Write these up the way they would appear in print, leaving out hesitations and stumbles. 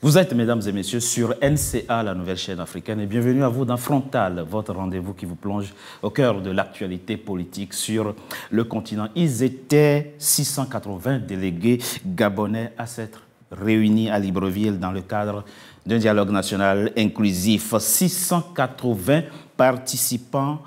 Vous êtes, mesdames et messieurs, sur NCA, la nouvelle chaîne africaine, et bienvenue à vous dans Frontal, votre rendez-vous qui vous plonge au cœur de l'actualité politique sur le continent. Ils étaient 680 délégués gabonais à s'être réunis à Libreville dans le cadre d'un dialogue national inclusif. 680 participants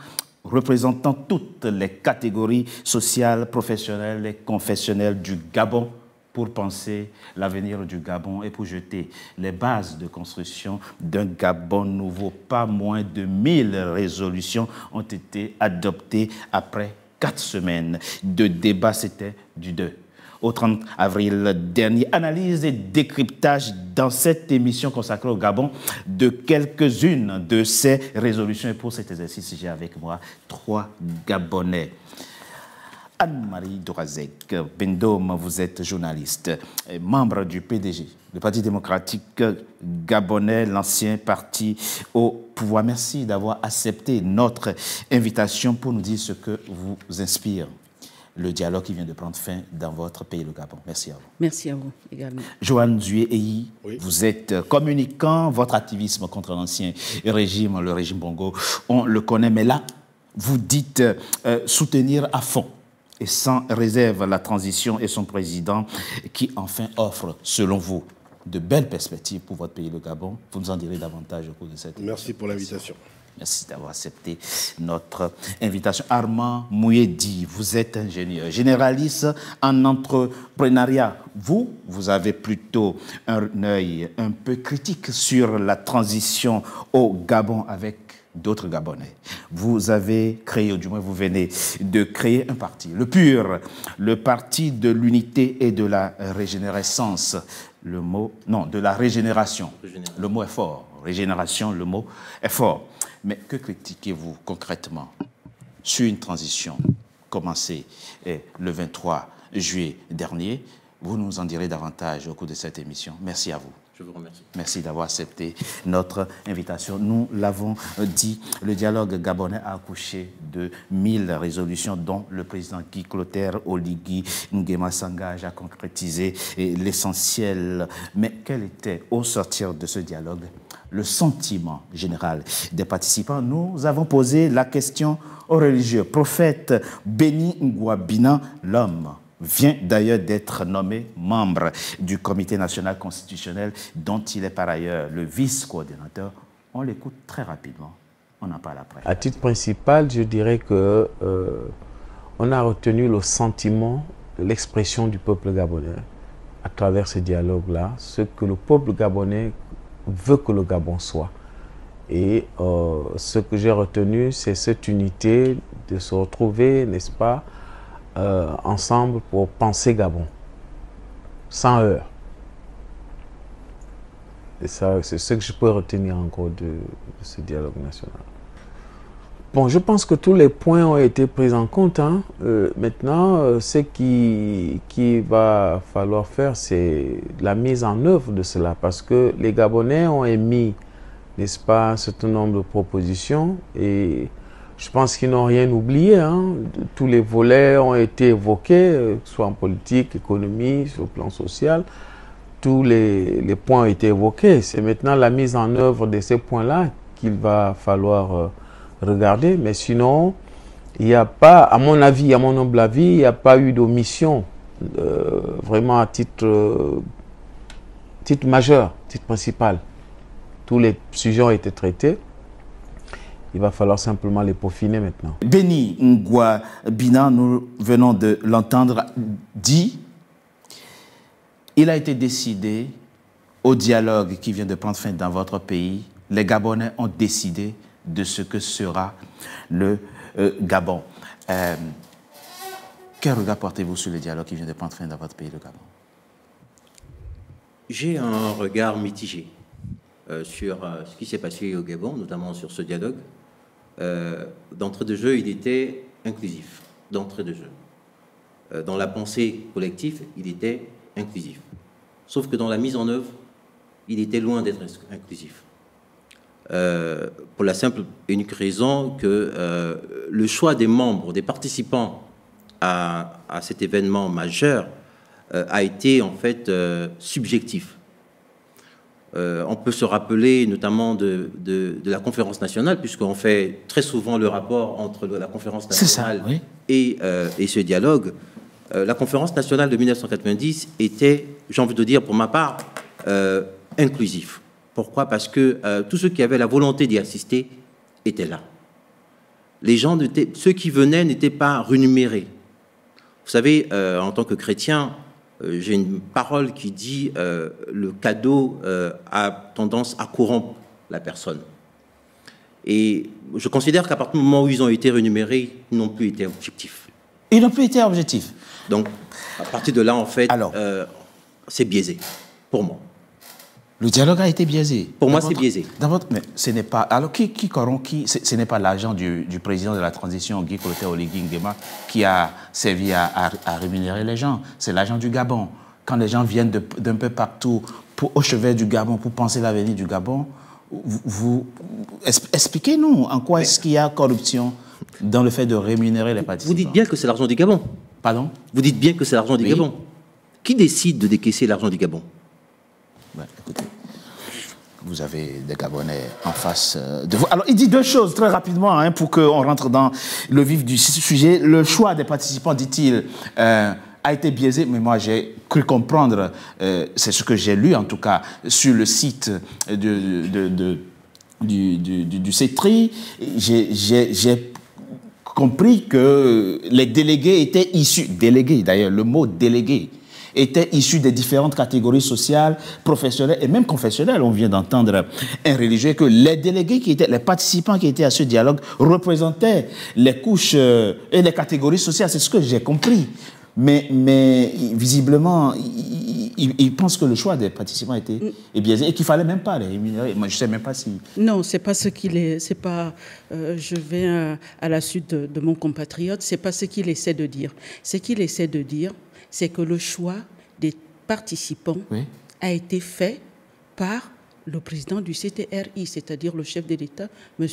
représentant toutes les catégories sociales, professionnelles et confessionnelles du Gabon, pour penser l'avenir du Gabon et pour jeter les bases de construction d'un Gabon nouveau. Pas moins de 1000 résolutions ont été adoptées après 4 semaines de débat. C'était du 2 au 30 avril dernier. Analyse et décryptage dans cette émission consacrée au Gabon de quelques-unes de ces résolutions. Et pour cet exercice, j'ai avec moi 3 Gabonais. Anne-Marie Dorazek, Bendom, vous êtes journaliste, membre du PDG, le Parti démocratique gabonais, l'ancien parti au pouvoir. Merci d'avoir accepté notre invitation pour nous dire ce que vous inspire le dialogue qui vient de prendre fin dans votre pays, le Gabon. Merci à vous. Merci à vous également. Joanne Zué-Eyi, oui. Vous êtes communicant, votre activisme contre l'ancien régime, le régime Bongo, on le connaît, mais là, vous dites soutenir à fond et sans réserve la transition et son président qui enfin offre, selon vous, de belles perspectives pour votre pays, le Gabon. Vous nous en direz davantage au cours de cette émission. Merci pour l'invitation. Merci d'avoir accepté notre invitation. Armand Mouyedi, vous êtes ingénieur, généraliste en entrepreneuriat. Vous avez plutôt un œil un peu critique sur la transition au Gabon avec d'autres Gabonais. Vous avez créé, ou du moins vous venez de créer un parti, le PUR, le Parti de l'unité et de la régénérescence. Le mot, non, de la régénération. Le mot est fort. Régénération, le mot est fort. Mais que critiquez-vous concrètement sur une transition commencée le 23 juillet dernier? Vous nous en direz davantage au cours de cette émission. Merci à vous. Je vous remercie. Merci d'avoir accepté notre invitation. Nous l'avons dit, le dialogue gabonais a accouché de 1000 résolutions dont le président Guy Clotaire Oligui Nguema s'engage à concrétiser l'essentiel. Mais quel était, au sortir de ce dialogue, le sentiment général des participants? Nous avons posé la question aux religieux. Prophète Béni Nguabina, l'homme, vient d'ailleurs d'être nommé membre du Comité national constitutionnel dont il est par ailleurs le vice-coordinateur. On l'écoute très rapidement. On en parle après. À titre principal, je dirais que on a retenu le sentiment, l'expression du peuple gabonais à travers ce dialogue-là, ce que le peuple gabonais veut que le Gabon soit. Et ce que j'ai retenu, c'est cette unité de se retrouver, n'est-ce pas, ensemble pour penser Gabon, sans heurts. Et ça, c'est ce que je peux retenir encore de ce dialogue national. Bon, je pense que tous les points ont été pris en compte. Hein. Maintenant, ce qui va falloir faire, c'est la mise en œuvre de cela, parce que les Gabonais ont émis, n'est-ce pas, un certain nombre de propositions, et je pense qu'ils n'ont rien oublié. Hein. Tous les volets ont été évoqués, soit en politique, économie, sur le plan social. Tous les points ont été évoqués. C'est maintenant la mise en œuvre de ces points-là qu'il va falloir regarder. Mais sinon, il n'y a pas, à mon avis, à mon humble avis, il n'y a pas eu d'omission vraiment à titre majeur, titre principal. Tous les sujets ont été traités. Il va falloir simplement les peaufiner maintenant. Béni Nguabina, nous venons de l'entendre, dit, il a été décidé au dialogue qui vient de prendre fin dans votre pays, les Gabonais ont décidé de ce que sera le Gabon. Quel regard portez-vous sur le dialogue qui vient de prendre fin dans votre pays, le Gabon? J'ai un regard mitigé sur ce qui s'est passé au Gabon, notamment sur ce dialogue. D'entrée de jeu, il était inclusif. D'entrée de jeu. Dans la pensée collective, il était inclusif. Sauf que dans la mise en œuvre, il était loin d'être inclusif. Pour la simple et unique raison que le choix des membres, des participants à cet événement majeur a été en fait subjectif. On peut se rappeler notamment de la conférence nationale, puisqu'on fait très souvent le rapport entre la conférence nationale et ce dialogue. La conférence nationale de 1990 était, j'ai envie de dire pour ma part, inclusif. Pourquoi? Parce que tous ceux qui avaient la volonté d'y assister étaient là. Ceux qui venaient n'étaient pas rémunérés. Vous savez, en tant que chrétien, j'ai une parole qui dit le cadeau a tendance à corrompre la personne. Et je considère qu'à partir du moment où ils ont été rémunérés, ils n'ont plus été objectifs. Ils n'ont plus été objectifs. Donc, à partir de là, en fait, c'est biaisé, pour moi. Le dialogue a été biaisé. Pour moi, c'est biaisé. Mais ce n'est pas... Alors, ce n'est pas l'agent du président de la transition, Guy Clotaire Oligui Nguema, qui a servi à rémunérer les gens. C'est l'agent du Gabon. Quand les gens viennent d'un peu partout au chevet du Gabon pour penser l'avenir du Gabon, expliquez-nous en quoi est-ce qu'il y a corruption dans le fait de rémunérer les participants. Vous dites bien que c'est l'argent du Gabon. Pardon? Vous dites bien que c'est l'argent du Gabon. Qui décide de décaisser l'argent du Gabon? Écoutez, vous avez des Gabonais en face de vous. Alors, il dit deux choses très rapidement pour qu'on rentre dans le vif du sujet. Le choix des participants, dit-il, a été biaisé, mais moi j'ai cru comprendre, c'est ce que j'ai lu en tout cas sur le site du CETRI, j'ai compris que les délégués étaient issus, délégués d'ailleurs, le mot délégué, étaient issus des différentes catégories sociales, professionnelles et même confessionnelles. On vient d'entendre un religieux que les délégués les participants qui étaient à ce dialogue représentaient les couches et les catégories sociales. C'est ce que j'ai compris. Mais visiblement, il pense que le choix des participants est biaisé et qu'il ne fallait même pas les rémunérer. Moi, je ne sais même pas si... Non, ce n'est pas ce qu'il est... C'est pas, je vais à la suite de mon compatriote, ce n'est pas ce qu'il essaie de dire. Ce qu'il essaie de dire, c'est que le choix des participants a été fait par le président du CTRI, c'est-à-dire le chef de l'État, M.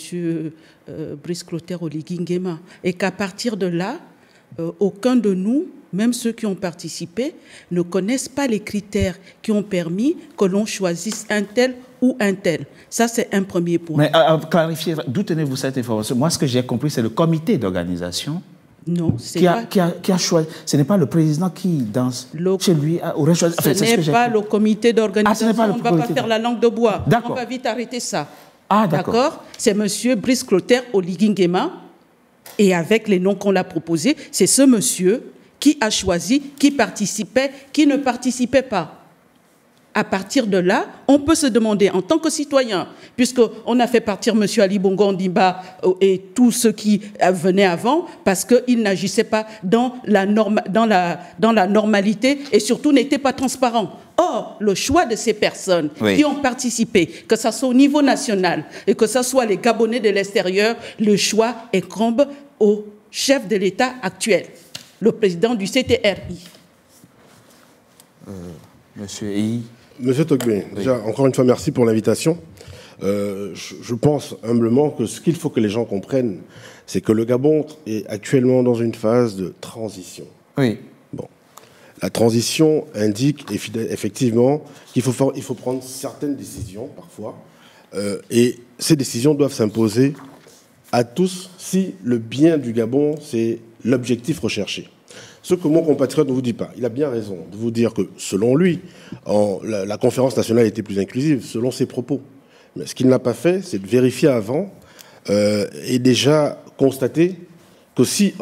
Brice Clotaire Oligui Nguema. Et qu'à partir de là, aucun de nous, même ceux qui ont participé, ne connaissent pas les critères qui ont permis que l'on choisisse un tel ou un tel. Ça, c'est un premier point. Mais clarifiez, d'où tenez-vous cette information? Moi, ce que j'ai compris, c'est le comité d'organisation qui a choisi. Ce n'est pas le président qui, chez lui, aurait choisi. Enfin, ce n'est pas le comité d'organisation. On ne va pas faire la langue de bois. On va vite arrêter ça. Ah, d'accord. C'est M. Brice Clotaire Oligui Nguema. Et avec les noms qu'on a proposés, c'est ce monsieur qui a choisi, qui participait, qui ne participait pas. À partir de là, on peut se demander, en tant que citoyen, puisqu'on a fait partir M. Ali Bongo Ondimba et tous ceux qui venaient avant, parce qu'ils n'agissaient pas dans la normalité et surtout n'étaient pas transparents. Or, le choix de ces personnes qui ont participé, que ce soit au niveau national et que ce soit les Gabonais de l'extérieur, le choix incombe au chef de l'État actuel, le président du CTRI. Monsieur I. Monsieur Togbé, déjà, encore une fois, merci pour l'invitation. Je pense humblement que ce qu'il faut que les gens comprennent, c'est que le Gabon est actuellement dans une phase de transition. Oui. Bon. La transition indique effectivement qu'il faut prendre certaines décisions, parfois, et ces décisions doivent s'imposer à tous si le bien du Gabon, c'est l'objectif recherché. Ce que mon compatriote ne vous dit pas, il a bien raison de vous dire que, selon lui, la conférence nationale était plus inclusive, selon ses propos. Mais ce qu'il n'a pas fait, c'est de vérifier avant et déjà constater que si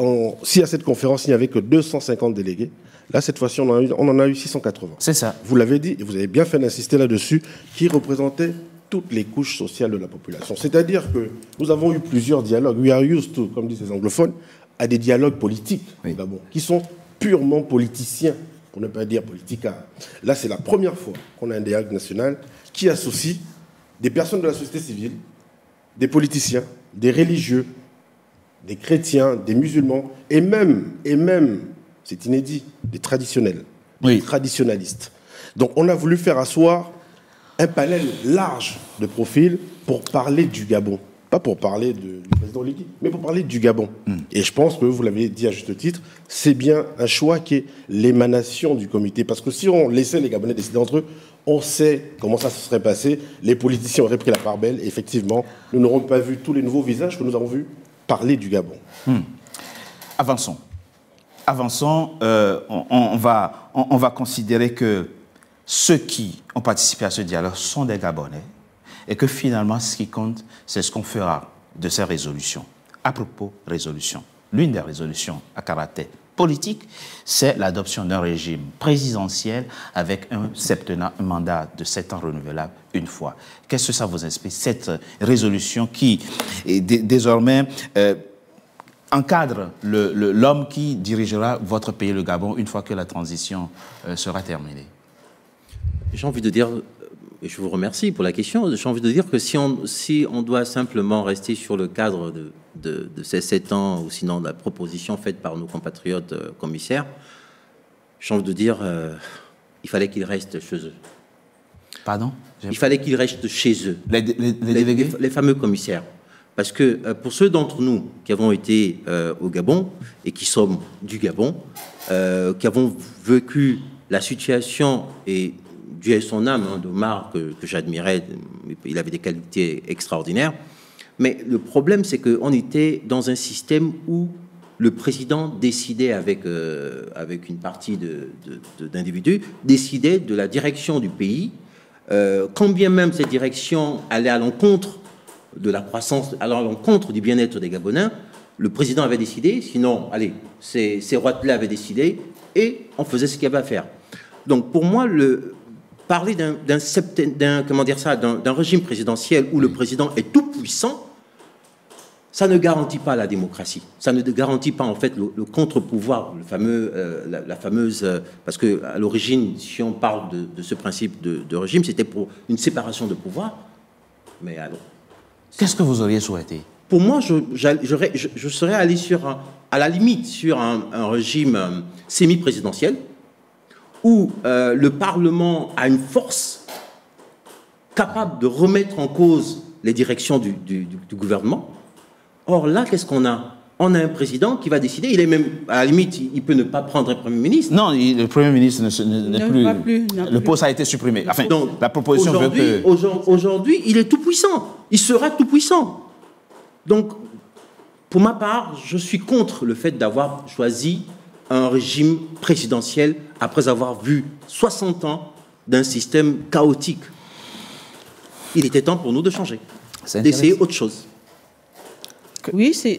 à cette conférence, il n'y avait que 250 délégués, là, cette fois-ci, on en a eu 680. C'est ça. Vous l'avez dit, et vous avez bien fait d'insister là-dessus, qui représentaient toutes les couches sociales de la population. C'est-à-dire que nous avons eu plusieurs dialogues. We are used to, comme disent les anglophones, à des dialogues politiques, d'abord, qui sont purement politiciens, pour ne pas dire politicards. Là, c'est la première fois qu'on a un dialogue national qui associe des personnes de la société civile, des politiciens, des religieux, des chrétiens, des musulmans, et même, c'est inédit, des traditionnels, des traditionalistes. Donc, on a voulu faire asseoir un panel large de profils pour parler du Gabon. pas pour parler du président Oligui, mais pour parler du Gabon. Et je pense que, vous l'avez dit à juste titre, c'est bien un choix qui est l'émanation du comité. Parce que si on laissait les Gabonais décider entre eux, on sait comment ça se serait passé. Les politiciens auraient pris la part belle. Et effectivement, nous n'aurons pas vu tous les nouveaux visages que nous avons vus parler du Gabon. Avançons. On va considérer que ceux qui ont participé à ce dialogue sont des Gabonais et que finalement, ce qui compte, c'est ce qu'on fera de ces résolutions. À propos résolutions, l'une des résolutions à caractère politique, c'est l'adoption d'un régime présidentiel avec un septennat, un mandat de 7 ans renouvelable une fois. Qu'est-ce que ça vous inspire, cette résolution qui, désormais, encadre l'homme qui dirigera votre pays, le Gabon, une fois que la transition sera terminée? J'ai envie de dire, et je vous remercie pour la question, j'ai envie de dire que si on doit simplement rester sur le cadre de ces 7 ans, ou sinon de la proposition faite par nos compatriotes commissaires, j'ai envie de dire, il fallait qu'ils restent chez eux. Pardon? Il fallait qu'ils restent chez eux. Les délégués? Les fameux commissaires. Parce que pour ceux d'entre nous qui avons été au Gabon et qui sommes du Gabon, qui avons vécu la situation et Dieu ait son âme, d'Omar, que j'admirais, il avait des qualités extraordinaires. Mais le problème, c'est qu'on était dans un système où le président décidait avec une partie d'individus, décidait de la direction du pays, quand bien même cette direction allait à l'encontre de la croissance, à l'encontre du bien-être des Gabonais, le président avait décidé, sinon, allez, ces rois-là avaient décidé, et on faisait ce qu'il y avait à faire. Donc, pour moi, parler d'un régime présidentiel où le président est tout puissant, ça ne garantit pas la démocratie. Ça ne garantit pas en fait le contre-pouvoir, la fameuse, parce que à l'origine, si on parle de ce principe de régime, c'était pour une séparation de pouvoir. Mais alors, qu'est-ce que vous auriez souhaité? Pour moi, je serais allé à la limite sur un régime semi-présidentiel, où le Parlement a une force capable de remettre en cause les directions du gouvernement. Or là, qu'est-ce qu'on a? On a un président qui va décider, il est même, à la limite, il peut ne pas prendre un Premier ministre. Non, le Premier ministre n'est plus... Le poste a été supprimé. Enfin, donc, la proposition veut que... Aujourd'hui, il est tout puissant. Il sera tout puissant. Donc, pour ma part, je suis contre le fait d'avoir choisi un régime présidentiel après avoir vu 60 ans d'un système chaotique. Il était temps pour nous de changer, d'essayer autre chose. Oui, c'est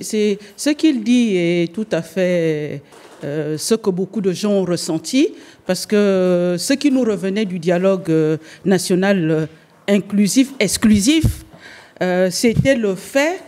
ce qu'il dit est tout à fait ce que beaucoup de gens ont ressenti, parce que ce qui nous revenait du dialogue national inclusif, exclusif, c'était le fait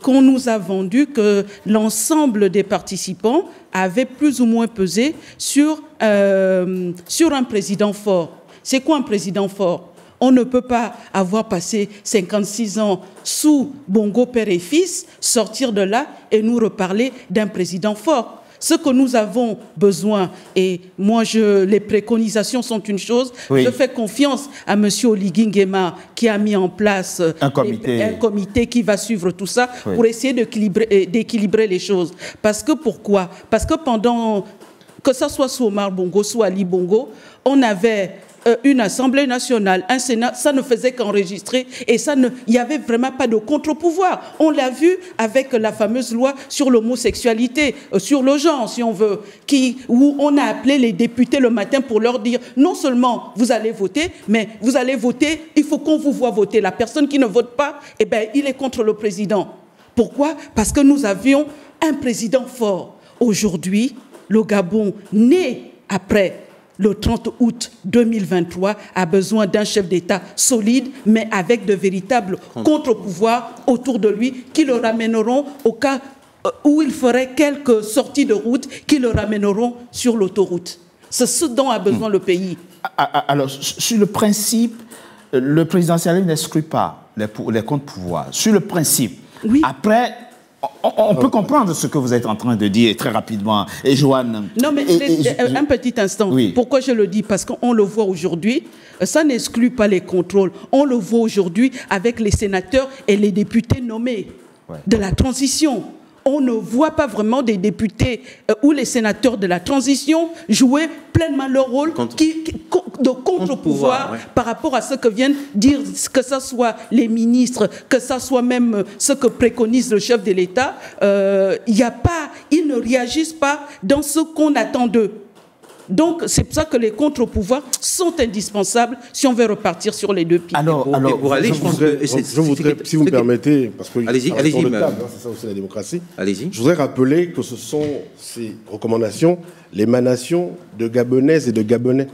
qu'on nous a vendu que l'ensemble des participants avaient plus ou moins pesé sur un président fort. C'est quoi un président fort? On ne peut pas avoir passé 56 ans sous Bongo père et fils, sortir de là et nous reparler d'un président fort. Ce que nous avons besoin, et moi, les préconisations sont une chose, oui. Je fais confiance à M. Oligui Nguema qui a mis en place un comité qui va suivre tout ça, oui. Pour essayer d'équilibrer les choses. Parce que pourquoi? Parce que pendant, que ce soit sous Omar Bongo, soit Ali Bongo, on avait une Assemblée nationale, un Sénat, ça ne faisait qu'enregistrer et il n'y avait vraiment pas de contre-pouvoir. On l'a vu avec la fameuse loi sur l'homosexualité, sur le genre, si on veut, où on a appelé les députés le matin pour leur dire non seulement vous allez voter, mais vous allez voter, il faut qu'on vous voit voter. La personne qui ne vote pas, eh ben, il est contre le président. Pourquoi? Parce que nous avions un président fort. Aujourd'hui, le Gabon, né après le 30 août 2023, a besoin d'un chef d'État solide, mais avec de véritables contre-pouvoirs autour de lui qui le ramèneront au cas où il ferait quelques sorties de route qui le ramèneront sur l'autoroute. C'est ce dont a besoin le pays. Alors, sur le principe, le présidentialisme n'exclut pas les contre-pouvoirs. Sur le principe, oui. Après, On peut comprendre ce que vous êtes en train de dire très rapidement. Et Joanne... Non, mais un petit instant. Oui. Pourquoi je le dis? Parce qu'on le voit aujourd'hui, ça n'exclut pas les contrôles. On le voit aujourd'hui avec les sénateurs et les députés nommés de la transition. On ne voit pas vraiment des députés ou les sénateurs de la transition jouer pleinement leur rôle de contre-pouvoir par rapport à ce que viennent dire, que ce soit les ministres, que ce soit même ce que préconise le chef de l'État. Ils ne réagissent pas dans ce qu'on attend d'eux. Donc, c'est pour ça que les contre-pouvoirs sont indispensables si on veut repartir sur les deux pieds. Alors, je voudrais, si vous me permettez, parce que allez-y, c'est ça aussi la démocratie. Allez-y. Je voudrais rappeler que ce sont ces recommandations l'émanation de Gabonaises et de Gabonais.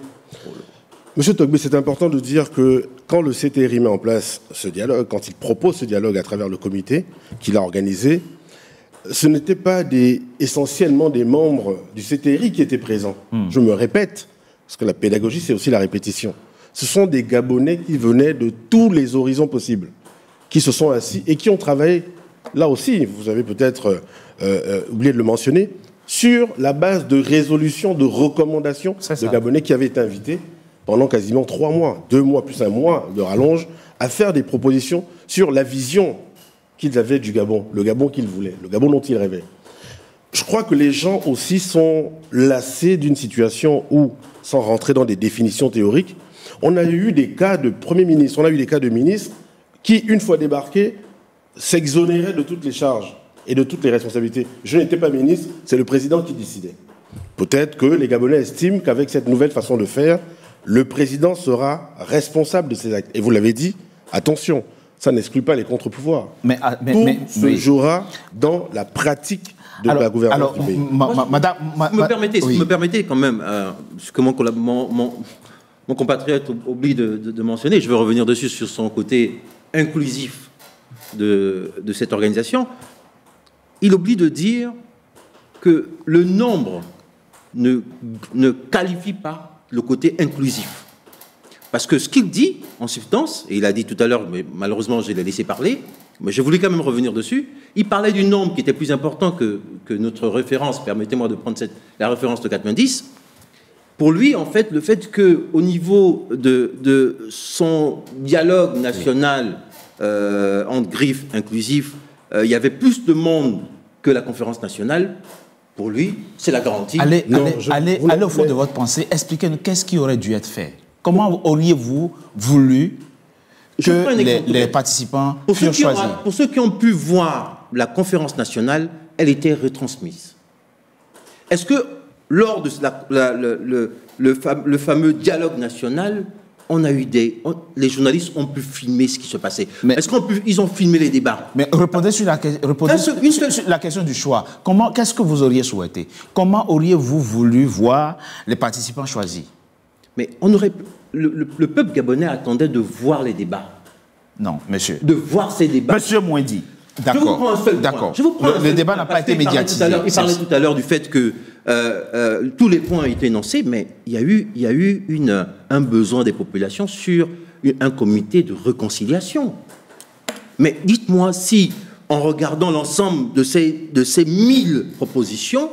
Monsieur Togbe, c'est important de dire que quand le CTRI met en place ce dialogue, quand il propose ce dialogue à travers le comité qu'il a organisé, ce n'étaient pas essentiellement des membres du CTRI qui étaient présents. Je me répète, parce que la pédagogie, c'est aussi la répétition. Ce sont des Gabonais qui venaient de tous les horizons possibles, qui se sont assis et qui ont travaillé, là aussi, vous avez peut-être oublié de le mentionner, sur la base de résolutions, de recommandations de Gabonais qui avaient été invités pendant quasiment 3 mois, 2 mois plus 1 mois de rallonge, à faire des propositions sur la vision qu'ils avaient du Gabon, le Gabon qu'ils voulaient, le Gabon dont ils rêvaient. Je crois que les gens aussi sont lassés d'une situation où, sans rentrer dans des définitions théoriques, on a eu des cas de premiers ministres, on a eu des cas de ministres qui, une fois débarqués, s'exonéraient de toutes les charges et de toutes les responsabilités. Je n'étais pas ministre, c'est le président qui décidait. Peut-être que les Gabonais estiment qu'avec cette nouvelle façon de faire, le président sera responsable de ses actes. Et vous l'avez dit, attention, ça n'exclut pas les contre-pouvoirs. Tout se jouera dans la pratique de la gouvernance du pays. Si vous me permettez quand même, ce que mon compatriote oublie de mentionner, je veux revenir dessus sur son côté inclusif de cette organisation. Il oublie de dire que le nombre ne qualifie pas le côté inclusif. Parce que ce qu'il dit, en substance, et il a dit tout à l'heure, mais malheureusement je l'ai laissé parler, mais je voulais quand même revenir dessus, il parlait du nombre qui était plus important que notre référence, permettez-moi de prendre la référence de 90. Pour lui, en fait, le fait qu'au niveau de son dialogue national entre griffes inclusif, il y avait plus de monde que la conférence nationale, pour lui, c'est la garantie. Allez au fond de votre pensée, expliquez-nous qu'est-ce qui aurait dû être fait. Comment auriez-vous voulu que les participants furent choisis? Pour ceux qui ont pu voir la conférence nationale, elle était retransmise. Est-ce que lors de le fameux dialogue national, on a eu les journalistes ont pu filmer ce qui se passait? Est-ce qu'ils ont filmé les débats? Mais répondez sur la question du choix. Qu'est-ce que vous auriez souhaité? Comment auriez-vous voulu voir les participants choisis? Mais le peuple gabonais attendait de voir les débats. Non, monsieur. De voir ces débats. Monsieur Mouendi, d'accord. Je vous prends le débat n'a pas été médiatisé. Il parlait tout à l'heure du fait que tous les points ont été énoncés, mais il y a eu un besoin des populations sur un comité de réconciliation. Mais dites-moi si, en regardant l'ensemble de ces 1000 propositions,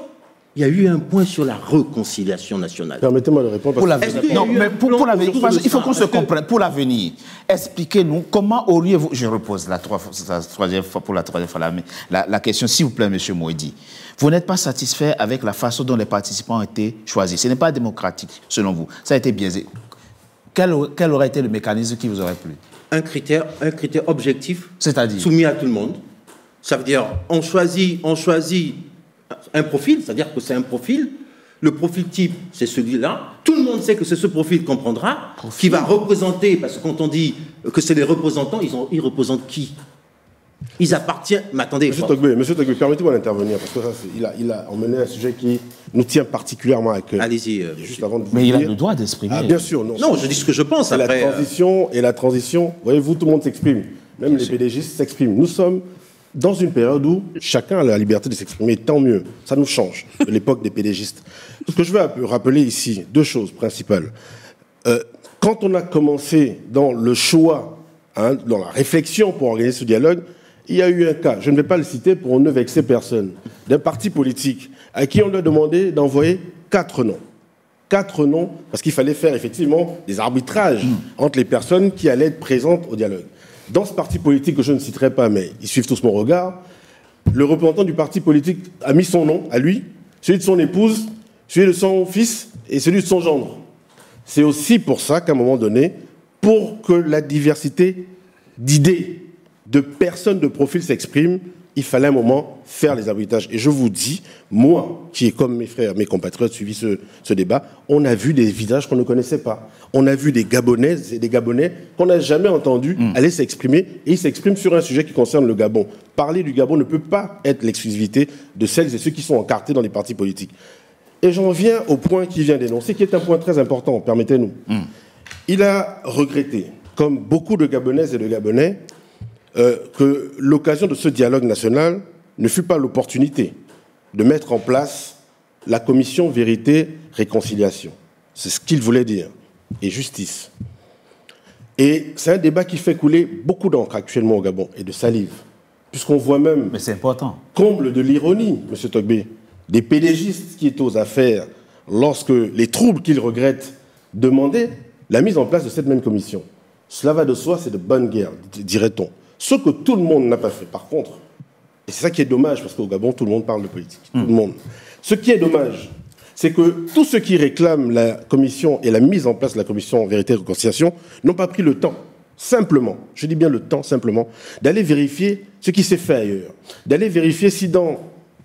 il y a eu un point sur la réconciliation nationale. Permettez-moi de répondre. Pour l'avenir. Non, mais pour l'avenir, il faut qu'on se comprenne. Pour l'avenir, expliquez-nous comment auriez-vous... Je repose la troisième fois la question, s'il vous plaît, M. Mouendi. Vous n'êtes pas satisfait avec la façon dont les participants ont été choisis. Ce n'est pas démocratique, selon vous. Ça a été biaisé. Quel aurait été le mécanisme qui vous aurait plu? Un critère objectif, c'est-à-dire soumis à tout le monde. Ça veut dire, on choisit un profil, c'est-à-dire que c'est un profil. Le profil type, c'est celui-là. Tout le monde sait que c'est ce profil qu'on prendra, qui va représenter, parce que quand on dit que c'est les représentants, ils représentent qui? Ils appartiennent... Mais attendez... Monsieur Togbe, permettez-moi d'intervenir, parce que ça, il a emmené un sujet qui nous tient particulièrement à cœur. Allez-y. Juste avant de vous Mais dire, il a le droit d'exprimer. Ah, bien sûr. Non, je dis ce que je pense. Après, la transition, voyez-vous, tout le monde s'exprime. Même les PDGistes s'expriment. Nous sommes dans une période où chacun a la liberté de s'exprimer, tant mieux. Ça nous change de l'époque des PDGistes. Ce que je veux rappeler ici, 2 choses principales. Quand on a commencé dans le choix, dans la réflexion pour organiser ce dialogue, il y a eu un cas, je ne vais pas le citer pour ne vexer personne, d'un parti politique à qui on lui a demandé d'envoyer 4 noms. 4 noms, parce qu'il fallait faire effectivement des arbitrages entre les personnes qui allaient être présentes au dialogue. Dans ce parti politique que je ne citerai pas, mais ils suivent tous mon regard, le représentant du parti politique a mis son nom à lui, celui de son épouse, celui de son fils et celui de son gendre. C'est aussi pour ça qu'à un moment donné, pour que la diversité d'idées, de personnes, de profils s'exprime, il fallait un moment faire les arbitrages. Et je vous dis, moi, qui est comme mes frères, mes compatriotes, suivi ce débat, on a vu des visages qu'on ne connaissait pas. On a vu des Gabonaises et des Gabonais qu'on n'a jamais entendus aller s'exprimer. Et ils s'expriment sur un sujet qui concerne le Gabon. Parler du Gabon ne peut pas être l'exclusivité de celles et ceux qui sont encartés dans les partis politiques. Et j'en viens au point qu'il vient d'énoncer, qui est un point très important, permettez-nous. Il a regretté, comme beaucoup de Gabonaises et de Gabonais, que l'occasion de ce dialogue national ne fut pas l'opportunité de mettre en place la commission vérité-réconciliation. C'est ce qu'il voulait dire. Et justice. Et c'est un débat qui fait couler beaucoup d'encre actuellement au Gabon, et de salive. Puisqu'on voit même... Mais c'est important. Comble de l'ironie, M. Togbé, des PDGistes qui étaient aux affaires lorsque les troubles qu'ils regrettent demandaient la mise en place de cette même commission. Cela va de soi, c'est de bonne guerre, dirait-on. Ce que tout le monde n'a pas fait, par contre, et c'est ça qui est dommage, parce qu'au Gabon, tout le monde parle de politique, tout le monde. Ce qui est dommage, c'est que tous ceux qui réclament la commission et la mise en place de la commission Vérité et Réconciliation n'ont pas pris le temps, simplement, je dis bien le temps simplement, d'aller vérifier ce qui s'est fait ailleurs, d'aller vérifier si dans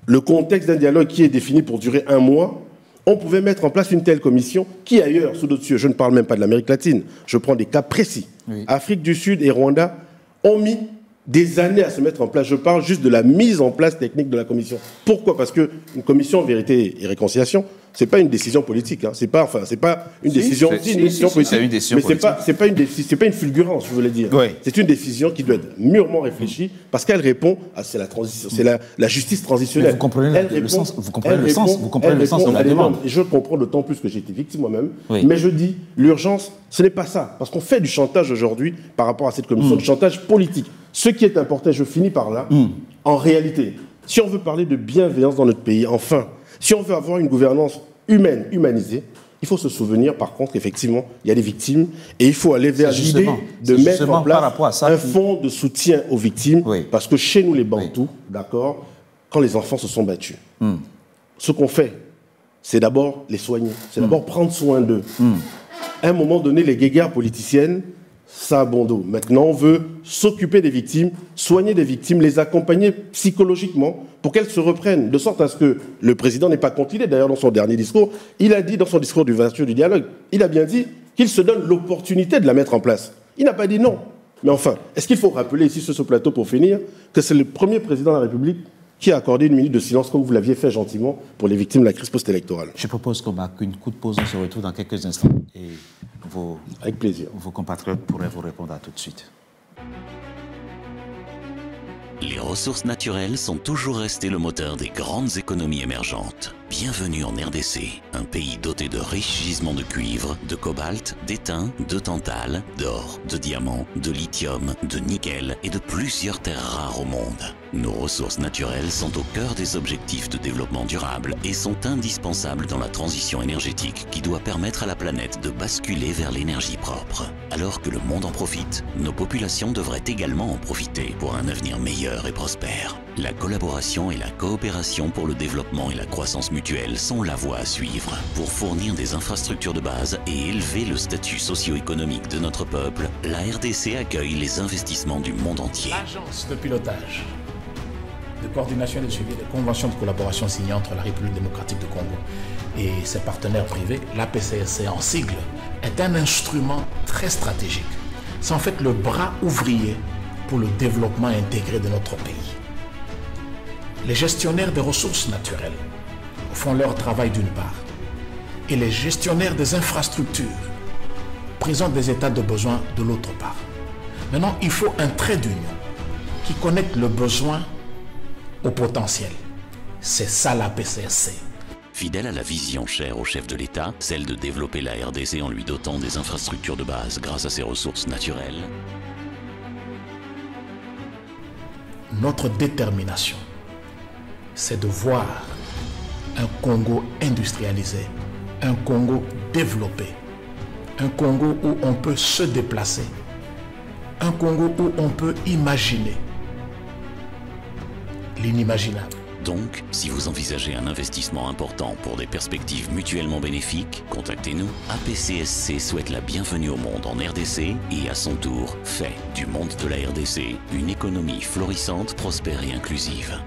le contexte d'un dialogue qui est défini pour durer 1 mois, on pouvait mettre en place une telle commission qui ailleurs, sous d'autres cieux, je ne parle même pas de l'Amérique latine, je prends des cas précis, Afrique du Sud et Rwanda ont mis des années à se mettre en place. Je parle juste de la mise en place technique de la commission. Pourquoi ? Parce qu'une commission Vérité et Réconciliation, ce n'est pas une décision politique. Hein. C'est pas une décision politique. C'est une décision mais politique. C'est pas une fulgurance, je voulais dire. Oui. C'est une décision qui doit être mûrement réfléchie parce qu'elle répond à c'est la justice transitionnelle. Mais vous comprenez le sens de la demande. Et je comprends d'autant plus que j'ai été victime moi-même. Oui. Mais je dis, l'urgence, ce n'est pas ça. Parce qu'on fait du chantage aujourd'hui par rapport à cette commission, du chantage politique. Ce qui est important, je finis par là, en réalité, si on veut parler de bienveillance dans notre pays, enfin, si on veut avoir une gouvernance humaine, humanisée, il faut se souvenir, par contre, effectivement, il y a des victimes, et il faut aller vers l'idée de mettre en place un fonds de soutien aux victimes, parce que chez nous, les Bantous, d'accord, quand les enfants se sont battus, ce qu'on fait, c'est d'abord les soigner, c'est d'abord prendre soin d'eux. À un moment donné, les guéguerres politiciennes, ça a bon dos. Maintenant, on veut s'occuper des victimes, soigner des victimes, les accompagner psychologiquement pour qu'elles se reprennent, de sorte à ce que le président n'est pas contre l'idée. D'ailleurs, dans son dernier discours, il a dit, dans son discours d'ouverture du dialogue, il a bien dit qu'il se donne l'opportunité de la mettre en place. Il n'a pas dit non. Mais enfin, est-ce qu'il faut rappeler ici sur ce plateau, pour finir, que c'est le premier président de la République qui a accordé 1 minute de silence, comme vous l'aviez fait gentiment, pour les victimes de la crise post-électorale. Je propose qu'on marque une courte pause, on se retrouve dans quelques instants. Et avec plaisir. Vos compatriotes pourraient vous répondre à tout de suite. Les ressources naturelles sont toujours restées le moteur des grandes économies émergentes. Bienvenue en RDC, un pays doté de riches gisements de cuivre, de cobalt, d'étain, de tantale, d'or, de diamants, de lithium, de nickel et de plusieurs terres rares au monde. Nos ressources naturelles sont au cœur des objectifs de développement durable et sont indispensables dans la transition énergétique qui doit permettre à la planète de basculer vers l'énergie propre. Alors que le monde en profite, nos populations devraient également en profiter pour un avenir meilleur et prospère. La collaboration et la coopération pour le développement et la croissance mutuelle sont la voie à suivre. Pour fournir des infrastructures de base et élever le statut socio-économique de notre peuple, la RDC accueille les investissements du monde entier. L'agence de pilotage, de coordination et de suivi des conventions de collaboration signées entre la République démocratique du Congo et ses partenaires privés, l'APCSC en sigle, est un instrument très stratégique. C'est en fait le bras ouvrier pour le développement intégré de notre pays. Les gestionnaires des ressources naturelles font leur travail d'une part, et les gestionnaires des infrastructures présentent des états de besoin de l'autre part. Maintenant, il faut un trait d'union qui connecte le besoin au potentiel. C'est ça la PCSC. Fidèle à la vision chère au chef de l'État, celle de développer la RDC en lui dotant des infrastructures de base grâce à ses ressources naturelles, notre détermination, c'est de voir un Congo industrialisé, un Congo développé, un Congo où on peut se déplacer, un Congo où on peut imaginer l'inimaginable. Donc, si vous envisagez un investissement important pour des perspectives mutuellement bénéfiques, contactez-nous. APCSC souhaite la bienvenue au monde en RDC et à son tour fait du monde de la RDC une économie florissante, prospère et inclusive.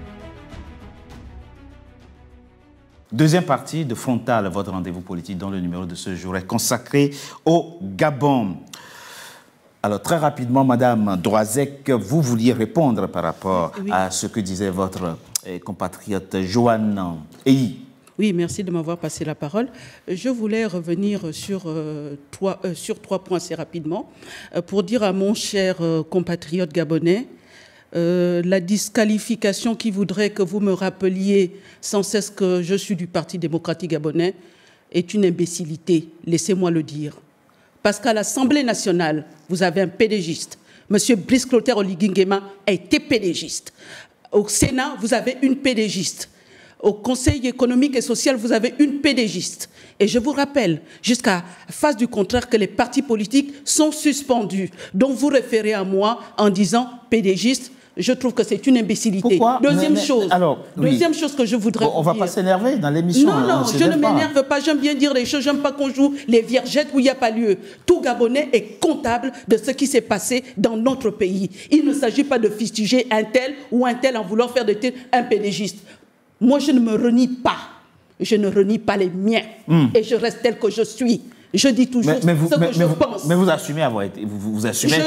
Deuxième partie de Frontal, votre rendez-vous politique dont le numéro de ce jour est consacré au Gabon. Alors, très rapidement, Madame Droizek, vous vouliez répondre par rapport à ce que disait votre compatriote Joanne Eyi. Oui, merci de m'avoir passé la parole. Je voulais revenir sur 3 points assez rapidement pour dire à mon cher compatriote gabonais la disqualification qui voudrait que vous me rappeliez sans cesse que je suis du Parti démocratique gabonais est une imbécilité, laissez-moi le dire. Parce qu'à l'Assemblée nationale, vous avez un pédégiste. Monsieur Brice Clotaire Oligui Nguema a été pédégiste. Au Sénat, vous avez une pédégiste. Au Conseil économique et social, vous avez une pédégiste. Et je vous rappelle, jusqu'à phase du contraire, que les partis politiques sont suspendus. Donc vous référez à moi en disant pédégiste. Je trouve que c'est une imbécilité. Pourquoi? Deuxième chose que je voudrais on va pas s'énerver dans l'émission. Non, je ne m'énerve pas. J'aime bien dire les choses. J'aime pas qu'on joue les viergettes où il n'y a pas lieu. Tout Gabonais est comptable de ce qui s'est passé dans notre pays. Il ne s'agit pas de fustiger un tel ou un tel en voulant faire de tel un pédégiste. Moi, je ne me renie pas. Je ne renie pas les miens. Et je reste tel que je suis. Je dis toujours ce que je pense. Mais vous assumez avoir été. Vous assumez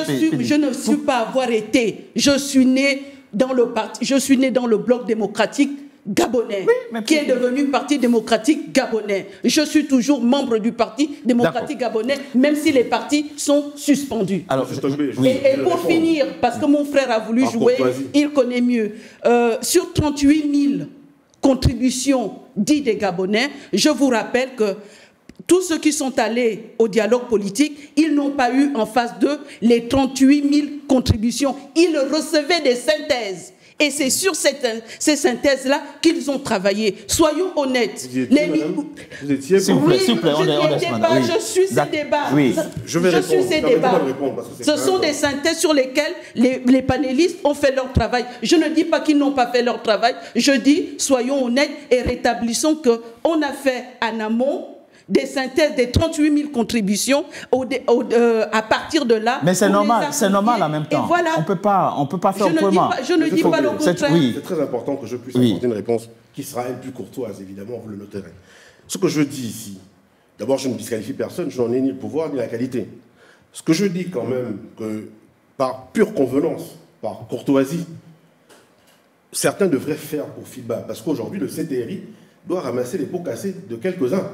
je ne suis pas avoir été. Je suis né dans le parti. Je suis né dans le bloc démocratique gabonais, qui est devenu Parti démocratique gabonais. Je suis toujours membre du Parti démocratique gabonais, même si les partis sont suspendus. Alors, et pour finir, parce que mon frère a voulu jouer, il connaît mieux. Sur 38 000 contributions dites des Gabonais, je vous rappelle que tous ceux qui sont allés au dialogue politique, ils n'ont pas eu en face d'eux les 38 000 contributions. Ils recevaient des synthèses. Et c'est sur ces synthèses-là qu'ils ont travaillé. Soyons honnêtes. Vous étiez... S'il vous plaît, je suis ces débats. Oui. Je suis ces débats. Ce sont des synthèses sur lesquelles les panélistes ont fait leur travail. Je ne dis pas qu'ils n'ont pas fait leur travail. Je dis, soyons honnêtes et rétablissons qu'on a fait en amont des synthèses des 38 000 contributions à partir de là. Mais c'est normal en même temps. Voilà. On peut pas faire autrement. Je ne dis pas le contraire. C'est très important que je puisse apporter une réponse qui sera elle plus courtoise, évidemment, vous le noterez. Ce que je dis ici, d'abord, je ne disqualifie personne, je n'en ai ni le pouvoir ni la qualité. Ce que je dis quand même, que par pure convenance, par courtoisie, certains devraient faire pour FIBA, parce qu'aujourd'hui, le CTRI doit ramasser les pots cassés de quelques-uns.